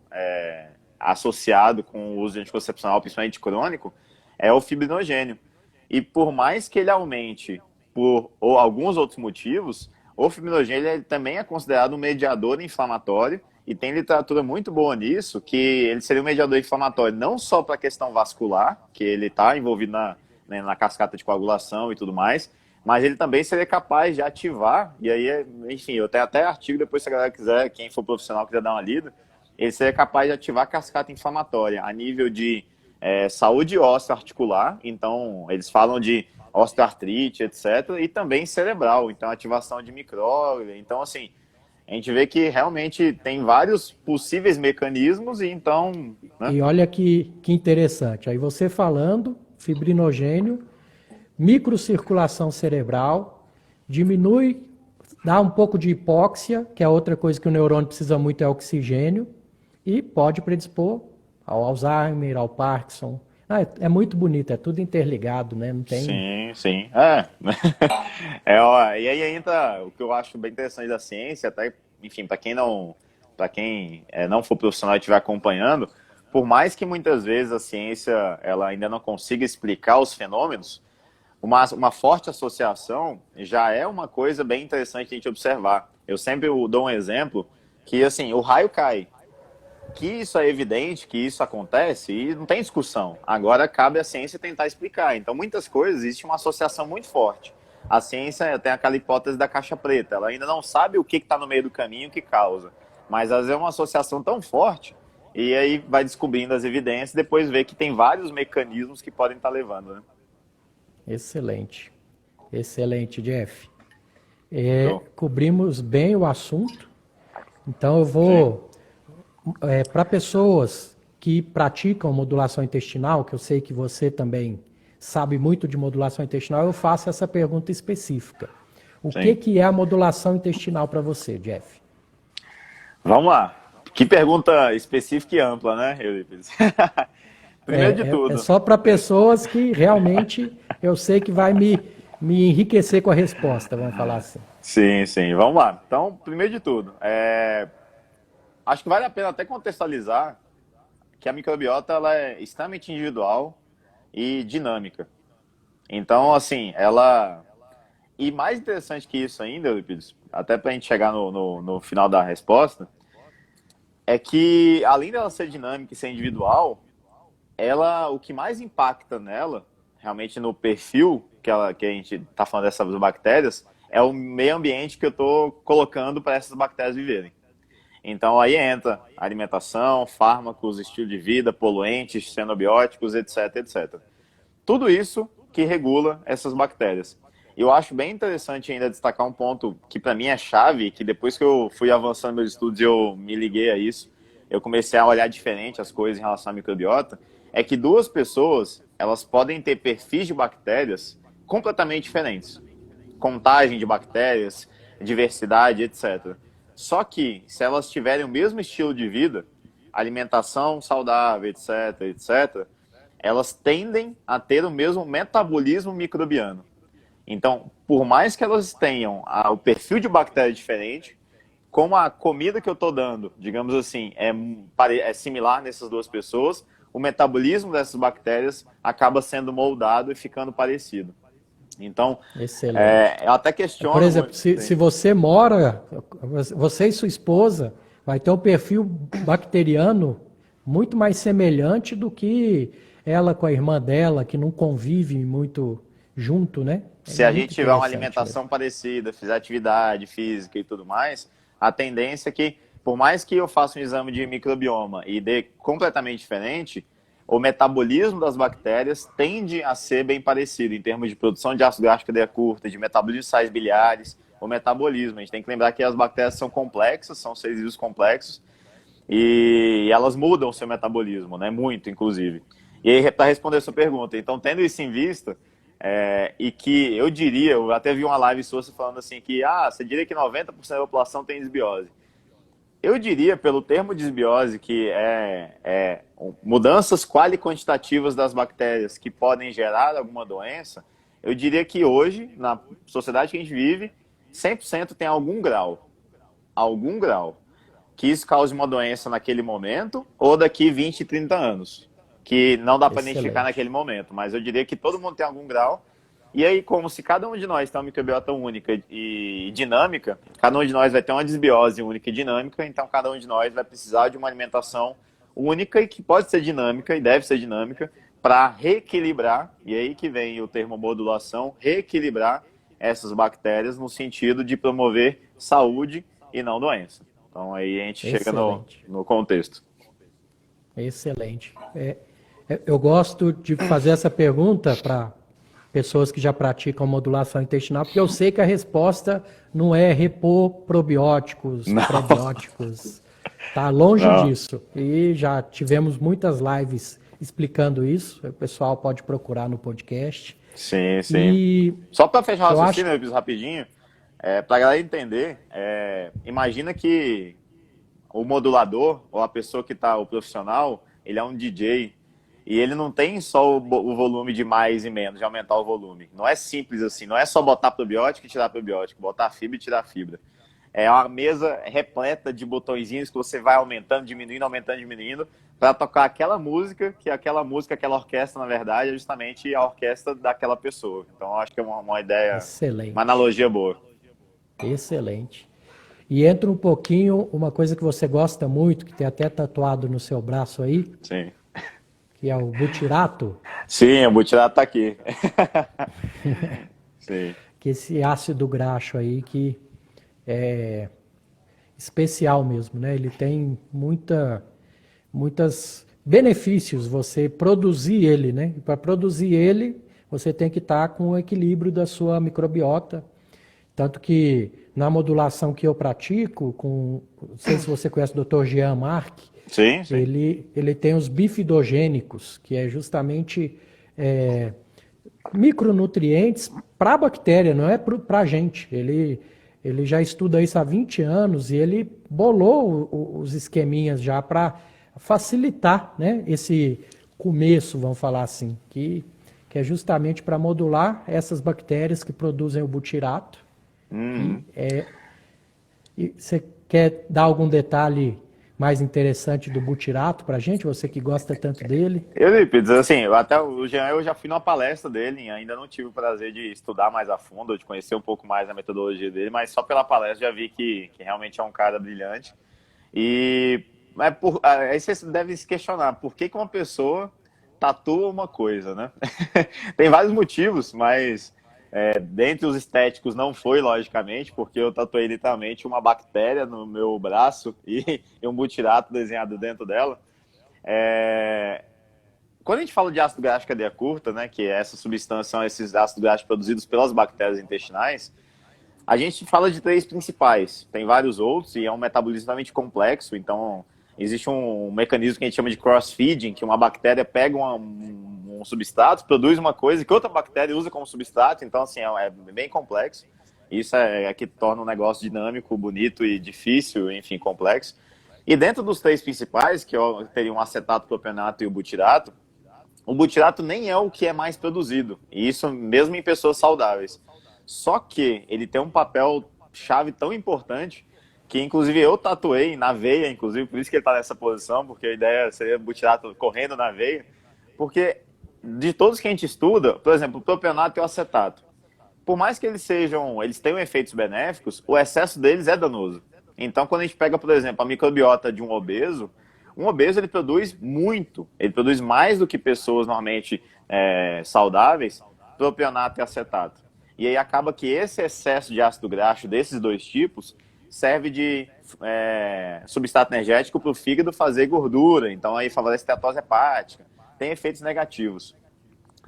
associado com o uso de anticoncepcional, principalmente crônico, é o fibrinogênio. E por mais que ele aumente por ou alguns outros motivos, o fibrinogênio ele também é considerado um mediador inflamatório e tem literatura muito boa nisso, que ele seria um mediador inflamatório não só para a questão vascular, que ele está envolvido na cascata de coagulação e tudo mais, mas ele também seria capaz de ativar, e aí, enfim, eu tenho até artigo, depois se a galera quiser, quem for profissional quiser dar uma lida, ele seria capaz de ativar a cascata inflamatória a nível de saúde osteoarticular, então eles falam de osteoartrite, etc., e também cerebral, então ativação de micróglia, então assim, a gente vê que realmente tem vários possíveis mecanismos e então, né? E olha que interessante. Aí você falando, fibrinogênio, microcirculação cerebral, diminui, dá um pouco de hipóxia, que é outra coisa que o neurônio precisa muito, é oxigênio, e pode predispor ao Alzheimer, ao Parkinson. É muito bonito, é tudo interligado, né? Não tem. Sim, sim. E aí entra o que eu acho bem interessante da ciência, até, enfim, para quem não for profissional e estiver acompanhando, por mais que muitas vezes a ciência ela ainda não consiga explicar os fenômenos, uma forte associação já é uma coisa bem interessante a gente observar. Eu sempre dou um exemplo que, assim, o raio cai. que isso é evidente, que isso acontece, e não tem discussão. Agora cabe à ciência tentar explicar. Então, muitas coisas, existe uma associação muito forte. A ciência tem aquela hipótese da caixa preta. Ela ainda não sabe o que está no meio do caminho que causa. Mas, às vezes, é uma associação tão forte, e aí vai descobrindo as evidências, e depois vê que tem vários mecanismos que podem estar levando, né? Excelente. Excelente, Jeff. Show. Cobrimos bem o assunto. Então, eu vou... para pessoas que praticam modulação intestinal, que eu sei que você também sabe muito de modulação intestinal, eu faço essa pergunta específica. O que é a modulação intestinal para você, Jeff? Vamos lá. Que pergunta específica e ampla, né, Eurípides? Primeiro de tudo. É só para pessoas que realmente eu sei que vai me enriquecer com a resposta, vamos falar assim. Sim, sim. Vamos lá. Então, primeiro de tudo, acho que vale a pena até contextualizar que a microbiota ela é extremamente individual e dinâmica. Então, assim, ela... E mais interessante que isso ainda, Eurípides, até para a gente chegar no final da resposta, é que, além dela ser dinâmica e ser individual, o que mais impacta nela, realmente no perfil que a gente está falando dessas bactérias, é o meio ambiente que eu estou colocando para essas bactérias viverem. Então aí entra alimentação, fármacos, estilo de vida, poluentes, xenobióticos, etc, etc. Tudo isso que regula essas bactérias. Eu acho bem interessante ainda destacar um ponto que para mim é chave, que depois que eu fui avançando meus estudos eu me liguei a isso, eu comecei a olhar diferente as coisas em relação à microbiota, é que duas pessoas, elas podem ter perfis de bactérias completamente diferentes. Contagem de bactérias, diversidade, etc. Só que, se elas tiverem o mesmo estilo de vida, alimentação saudável, etc, etc, elas tendem a ter o mesmo metabolismo microbiano. Então, por mais que elas tenham o perfil de bactéria diferente, como a comida que eu estou dando, digamos assim, é similar nessas duas pessoas, o metabolismo dessas bactérias acaba sendo moldado e ficando parecido. Então, eu até questiono... Por exemplo, se você mora, você e sua esposa vai ter um perfil bacteriano muito mais semelhante do que ela com a irmã dela, que não convive muito junto, né? Se a gente tiver uma alimentação parecida, fizer atividade física e tudo mais, a tendência é que, por mais que eu faça um exame de microbioma e dê completamente diferente, o metabolismo das bactérias tende a ser bem parecido em termos de produção de ácido gástrico cadeia curta, de metabolismo de sais biliares, o metabolismo. A gente tem que lembrar que as bactérias são complexas, são seres vivos complexos, e elas mudam o seu metabolismo, né? Muito, inclusive. E aí, para responder a sua pergunta, então, tendo isso em vista, e que eu diria, eu até vi uma live sua falando assim que, você diria que 90% da população tem desbiose. Eu diria, pelo termo desbiose, que mudanças quali-quantitativas das bactérias que podem gerar alguma doença, eu diria que hoje, na sociedade que a gente vive, 100% tem algum grau, que isso cause uma doença naquele momento ou daqui 20, 30 anos, que não dá para identificar naquele momento, mas eu diria que todo mundo tem algum grau. E aí, como se cada um de nós tem uma microbiota única e dinâmica, cada um de nós vai ter uma desbiose única e dinâmica, então cada um de nós vai precisar de uma alimentação única e que pode ser dinâmica e deve ser dinâmica para reequilibrar, e aí que vem o termo modulação, reequilibrar essas bactérias no sentido de promover saúde e não doença. Então aí a gente chega no contexto. Excelente. Eu gosto de fazer essa pergunta para pessoas que já praticam modulação intestinal, porque eu sei que a resposta não é repor probióticos, probióticos. Está longe disso. E já tivemos muitas lives explicando isso. O pessoal pode procurar no podcast. Sim, sim. Só para fechar o raciocínio, rapidinho, para a galera entender, imagina que o modulador, ou a pessoa que está, o profissional, ele é um DJ, e ele não tem só o volume de mais e menos, de aumentar o volume. Não é simples assim, não é só botar probiótico e tirar probiótico, botar fibra e tirar fibra. É uma mesa repleta de botõezinhos que você vai aumentando, diminuindo, para tocar aquela música, aquela orquestra, na verdade, é justamente a orquestra daquela pessoa. Então, eu acho que é uma ideia, uma analogia boa. Excelente. E entra um pouquinho uma coisa que você gosta muito, que tem até tatuado no seu braço aí, Sim. que é o butirato, Sim, o butirato tá aqui. Sim. que é esse ácido graxo aí que é especial mesmo, né? Ele tem muitas benefícios você produzir ele, né? E para produzir ele, você tem que estar com o equilíbrio da sua microbiota. Tanto que na modulação que eu pratico, não sei se você conhece o Dr. Jean Marc, Sim, sim. ele tem os bifidogênicos, que é justamente micronutrientes para a bactéria, não é para a gente. Ele já estuda isso há 20 anos e ele bolou os esqueminhas já para facilitar, né, esse começo, vamos falar assim, que é justamente para modular essas bactérias que produzem o butirato. Uhum. E você quer dar algum detalhe mais interessante do butirato para a gente? Você que gosta tanto dele. Eurípides, assim, até o Jean, eu já fui numa palestra dele, ainda não tive o prazer de estudar mais a fundo, de conhecer um pouco mais a metodologia dele, mas só pela palestra já vi que realmente é um cara brilhante. Aí você deve se questionar, por que que uma pessoa tatua uma coisa, né? Tem vários motivos, mas dentre os estéticos não foi, logicamente, porque eu tatuei literalmente uma bactéria no meu braço e um butirato desenhado dentro dela. É, Quando a gente fala de ácido graxo de cadeia curta, né, que é essa substância, são esses ácidos graxos produzidos pelas bactérias intestinais, a gente fala de três principais. Tem vários outros e é um metabolismo extremamente complexo, então existe um mecanismo que a gente chama de cross-feeding, que uma bactéria pega um substrato, produz uma coisa que outra bactéria usa como substrato, então assim, é bem complexo. Isso é que torna o negócio dinâmico, bonito e difícil, enfim, complexo. E dentro dos três principais, que teriam o acetato, propionato e o butirato nem é o que é mais produzido, e isso mesmo em pessoas saudáveis. Só que ele tem um papel chave tão importante que, inclusive, eu tatuei na veia, inclusive, por isso que ele está nessa posição, porque a ideia seria o butirato correndo na veia, porque de todos que a gente estuda, por exemplo, o propionato e o acetato, por mais que eles tenham efeitos benéficos, o excesso deles é danoso. Então, quando a gente pega, por exemplo, a microbiota de um obeso ele produz muito, ele produz mais do que pessoas normalmente saudáveis, propionato e acetato. E aí acaba que esse excesso de ácido graxo desses dois tipos serve de substrato energético para o fígado fazer gordura, então aí favorece esteatose hepática, tem efeitos negativos.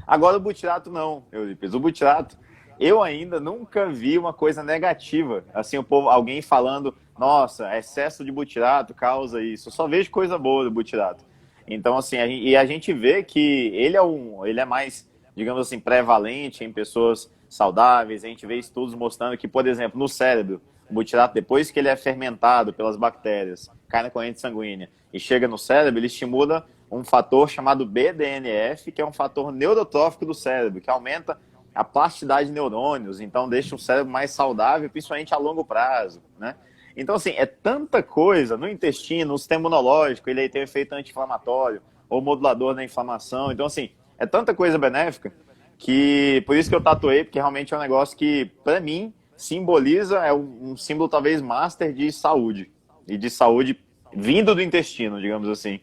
Agora o butirato não, Eurípides. O butirato, eu ainda nunca vi uma coisa negativa. Assim, alguém falando, nossa, excesso de butirato causa isso. Eu só vejo coisa boa do butirato. Então, assim, a gente vê que ele é mais, digamos assim, prevalente em pessoas saudáveis. A gente vê estudos mostrando que, por exemplo, no cérebro, o butirato, depois que ele é fermentado pelas bactérias, cai na corrente sanguínea e chega no cérebro, ele estimula um fator chamado BDNF, que é um fator neurotrófico do cérebro, que aumenta a plasticidade de neurônios, então deixa o cérebro mais saudável, principalmente a longo prazo, né? Então, assim, é tanta coisa no intestino, no sistema imunológico, ele aí tem um efeito anti-inflamatório, ou modulador da inflamação, então, assim, é tanta coisa benéfica, que por isso que eu tatuei, porque realmente é um negócio que, para mim, simboliza, é um símbolo talvez master de saúde, e de saúde vindo do intestino, digamos assim.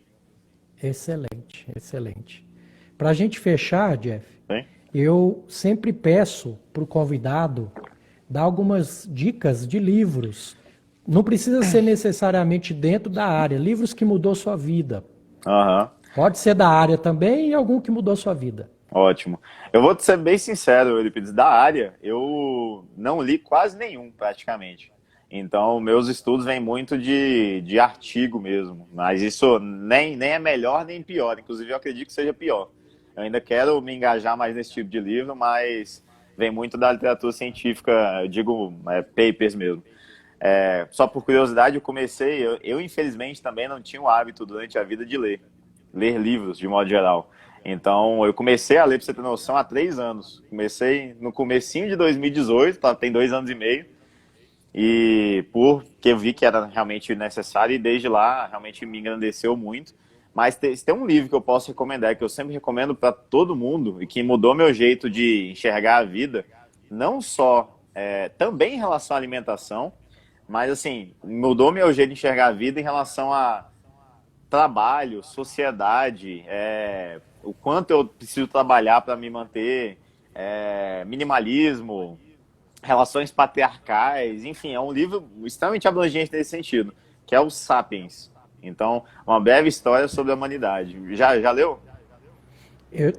Excelente, excelente. Para a gente fechar, Jeff, Bem? eu sempre peço para o convidado dar algumas dicas de livros. Não precisa ser necessariamente dentro da área, livros que mudou sua vida. Aham. Pode ser da área também e algum que mudou sua vida. Ótimo. Eu vou te ser bem sincero, Euripides, da área, eu não li quase nenhum, praticamente. Então, meus estudos vêm muito de artigo mesmo, mas isso nem é melhor nem pior, inclusive eu acredito que seja pior. Eu ainda quero me engajar mais nesse tipo de livro, mas vem muito da literatura científica, eu digo papers mesmo. Só por curiosidade, eu infelizmente também não tinha o hábito durante a vida de ler livros de modo geral. Então, eu comecei a ler, para você ter noção, há 3 anos. Comecei no comecinho de 2018, tem 2 anos e meio, e porque eu vi que era realmente necessário, e desde lá realmente me engrandeceu muito. Mas se tem um livro que eu posso recomendar, que eu sempre recomendo para todo mundo, e que mudou meu jeito de enxergar a vida, não só também em relação à alimentação, mas assim, mudou meu jeito de enxergar a vida em relação a trabalho, sociedade, o quanto eu preciso trabalhar para me manter, minimalismo, relações patriarcais, enfim, é um livro extremamente abrangente nesse sentido, que é o Sapiens. Então, uma breve história sobre a humanidade. Já leu?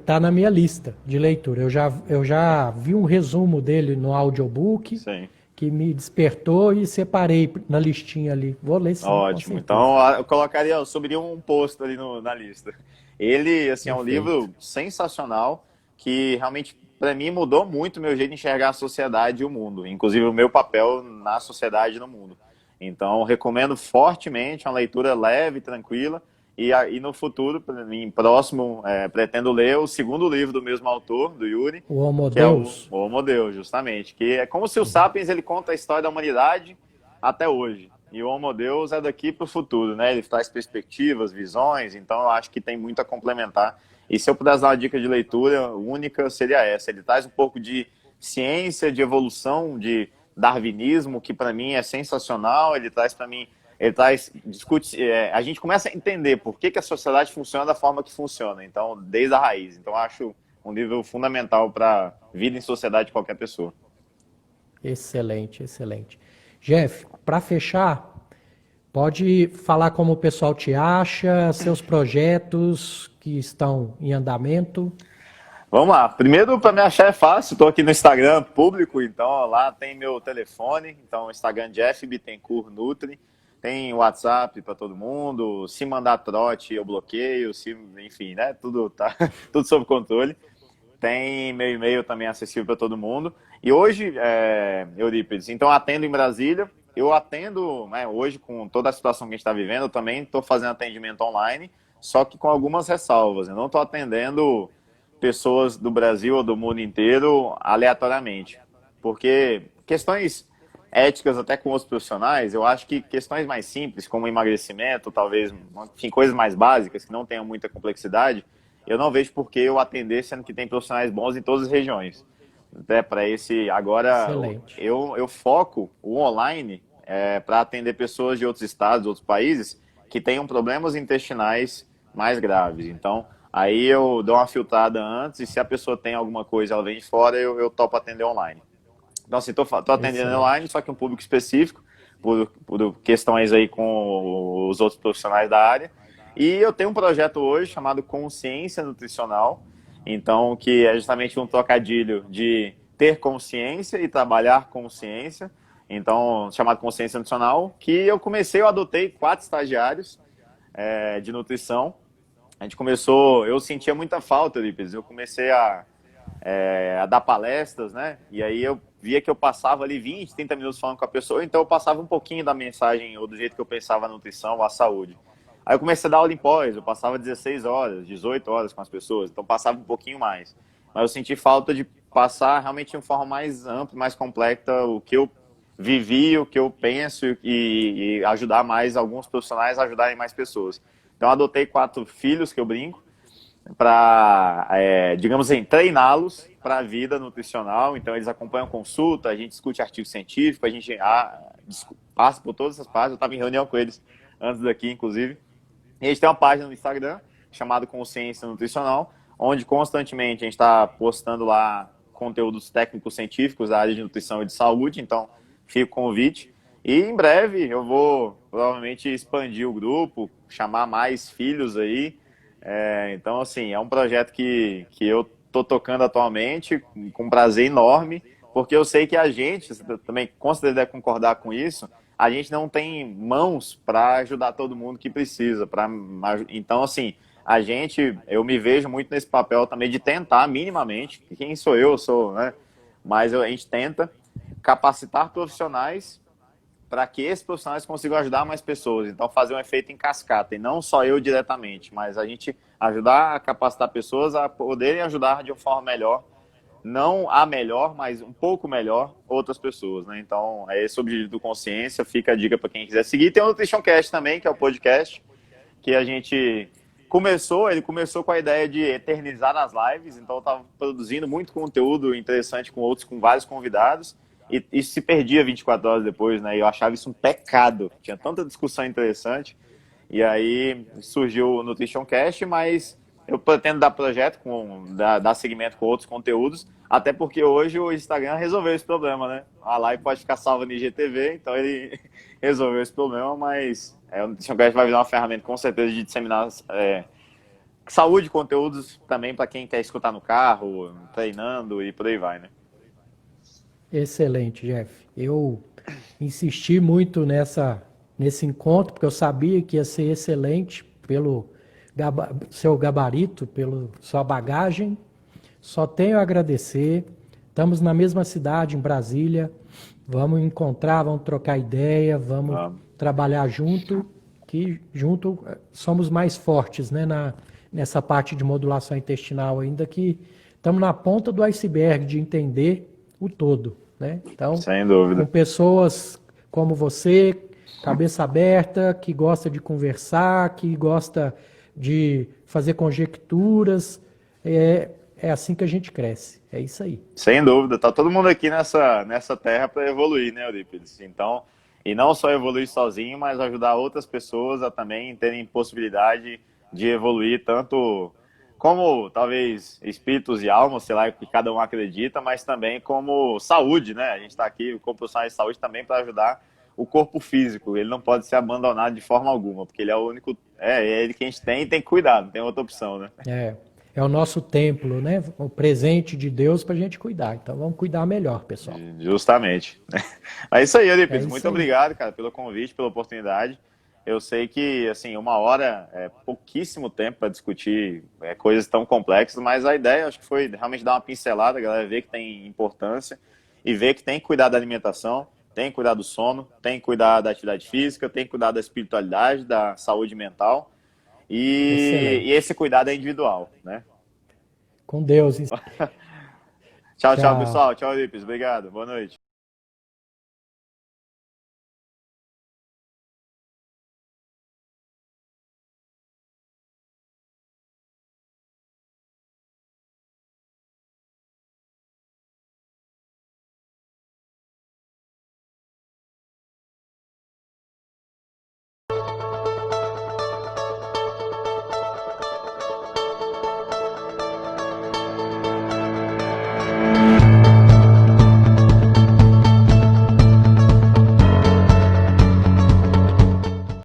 Tá na minha lista de leitura. Eu já vi um resumo dele no audiobook Sim. que me despertou e separei na listinha ali. Vou ler sim, com Ótimo. certeza. Então, eu colocaria, eu subiria um posto ali na lista. Ele, assim, é um Perfeito. livro sensacional que realmente, para mim, mudou muito o meu jeito de enxergar a sociedade e o mundo, inclusive o meu papel na sociedade e no mundo. Então, recomendo fortemente, uma leitura leve, tranquila, e no futuro, em próximo, pretendo ler o segundo livro do mesmo autor, do Yuri, O Homo que é o Deus. Homo Deus, justamente, que é como se o Sapiens ele conta a história da humanidade até hoje. E o Homo Deus é daqui para o futuro, né? Ele traz perspectivas, visões, então eu acho que tem muito a complementar. E se eu pudesse dar uma dica de leitura única, seria essa. Ele traz um pouco de ciência, de evolução, de darwinismo, que para mim é sensacional. Ele traz para mim, ele traz, discute, a gente começa a entender por que a sociedade funciona da forma que funciona, então, desde a raiz. Então, eu acho um livro fundamental para vida em sociedade de qualquer pessoa. Excelente, excelente. Jeff, para fechar, pode falar como o pessoal te acha, seus projetos que estão em andamento. Vamos lá. Primeiro, para me achar é fácil. Estou aqui no Instagram público, então ó, lá tem meu telefone. Então, Instagram Jeff Bittencourt Nutri. Tem WhatsApp para todo mundo. Se mandar trote, eu bloqueio. Enfim, né? Tudo tá tudo sob controle. Tem meu e-mail também acessível para todo mundo. E hoje, Eurípides, então atendo em Brasília. Eu atendo, né, hoje, com toda a situação que a gente está vivendo, eu também estou fazendo atendimento online, só que com algumas ressalvas. Eu não estou atendendo pessoas do Brasil ou do mundo inteiro aleatoriamente. Porque questões éticas até com os profissionais, eu acho que questões mais simples, como emagrecimento, talvez, enfim, coisas mais básicas, que não tenham muita complexidade, eu não vejo por que eu atender, sendo que tem profissionais bons em todas as regiões. Até para esse, agora, Excelente. eu foco o online para atender pessoas de outros estados, outros países, que tenham problemas intestinais mais graves. Então, aí eu dou uma filtrada antes, e se a pessoa tem alguma coisa, ela vem de fora, eu topo atender online. Então, assim, tô atendendo online, Excelente. só que um público específico, por questões aí com os outros profissionais da área. E eu tenho um projeto hoje chamado Consciência Nutricional, então, que é justamente um trocadilho de ter consciência e trabalhar consciência, então, chamado Consciência Nutricional, que eu adotei 4 estagiários de nutrição. A gente começou, eu sentia muita falta, Lippes, eu comecei a dar palestras, né? E aí eu via que eu passava ali 20, 30 minutos falando com a pessoa, então eu passava um pouquinho da mensagem ou do jeito que eu pensava a nutrição ou a saúde. Aí eu comecei a dar aula em pós, eu passava 16 horas, 18 horas com as pessoas, então passava um pouquinho mais. Mas eu senti falta de passar realmente de uma forma mais ampla, mais completa o que eu vivi, o que eu penso e ajudar mais alguns profissionais a ajudarem mais pessoas. Então eu adotei 4 filhos, que eu brinco, para, digamos assim, treiná-los para a vida nutricional. Então, eles acompanham consulta, a gente discute artigo científico, a gente passa por todas essas partes. Eu estava em reunião com eles antes daqui, inclusive. E a gente tem uma página no Instagram chamada Consciência Nutricional, onde constantemente a gente está postando lá conteúdos técnicos científicos da área de nutrição e de saúde. Então, fica o convite. E em breve eu vou provavelmente expandir o grupo, chamar mais filhos aí. Então, assim, é um projeto que eu estou tocando atualmente com prazer enorme, porque eu sei que a gente, você também com certeza deve concordar com isso, a gente não tem mãos para ajudar todo mundo que precisa. Então, assim, eu me vejo muito nesse papel também de tentar minimamente, quem sou eu, sou, né? Mas a gente tenta capacitar profissionais para que esses profissionais consigam ajudar mais pessoas. Então, fazer um efeito em cascata, e não só eu diretamente, mas a gente ajudar a capacitar pessoas a poderem ajudar de uma forma melhor, não a melhor, mas um pouco melhor outras pessoas, né? Então, é esse o objetivo do Consciência, fica a dica para quem quiser seguir. Tem o Nutrition Cast também, que é o podcast, que a gente ele começou com a ideia de eternizar as lives, então eu estava produzindo muito conteúdo interessante com vários convidados, e isso se perdia 24 horas depois, né? E eu achava isso um pecado. Tinha tanta discussão interessante. E aí surgiu o Nutrition Cast, mas eu pretendo dar projeto, dar seguimento com outros conteúdos, até porque hoje o Instagram resolveu esse problema, né? A live pode ficar salva no IGTV, então ele resolveu esse problema, mas o Nutrition Cast vai virar uma ferramenta com certeza de disseminar saúde e conteúdos também para quem quer escutar no carro, treinando e por aí vai, né? Excelente, Jeff. Eu insisti muito nesse encontro, porque eu sabia que ia ser excelente pelo seu gabarito, pela sua bagagem. Só tenho a agradecer. Estamos na mesma cidade, em Brasília. Vamos encontrar, vamos trocar ideia, vamos trabalhar junto, que junto somos mais fortes, né, nessa parte de modulação intestinal ainda, que estamos na ponta do iceberg de entender o todo, né? Então, sem dúvida, com pessoas como você, cabeça aberta, que gosta de conversar, que gosta de fazer conjecturas, é assim que a gente cresce. É isso aí. sem dúvida. Tá todo mundo aqui nessa terra para evoluir, né, Eurípides? Então, e não só evoluir sozinho, mas ajudar outras pessoas a também terem possibilidade de evoluir, tanto como talvez espíritos e almas, sei lá, que cada um acredita, mas também como saúde, né? A gente está aqui, o Corpo Profissional de Saúde, também para ajudar o corpo físico. Ele não pode ser abandonado de forma alguma, porque ele é o único, é ele que a gente tem e tem que cuidar, não tem outra opção, né? É o nosso templo, né? O presente de Deus para a gente cuidar. Então vamos cuidar melhor, pessoal. Justamente. É isso aí, Eurípides. É isso Muito aí. obrigado, cara, pelo convite, pela oportunidade. Eu sei que, assim, 1 hora é pouquíssimo tempo para discutir coisas tão complexas, mas a ideia, acho que foi realmente dar uma pincelada, a galera ver que tem importância e ver que tem que cuidar da alimentação, tem que cuidar do sono, tem que cuidar da atividade física, tem que cuidar da espiritualidade, da saúde mental e Excelente. esse cuidado é individual, né? Com Deus. Tchau, tchau, Tchau. pessoal. Tchau, Eurípides. Obrigado. Boa noite.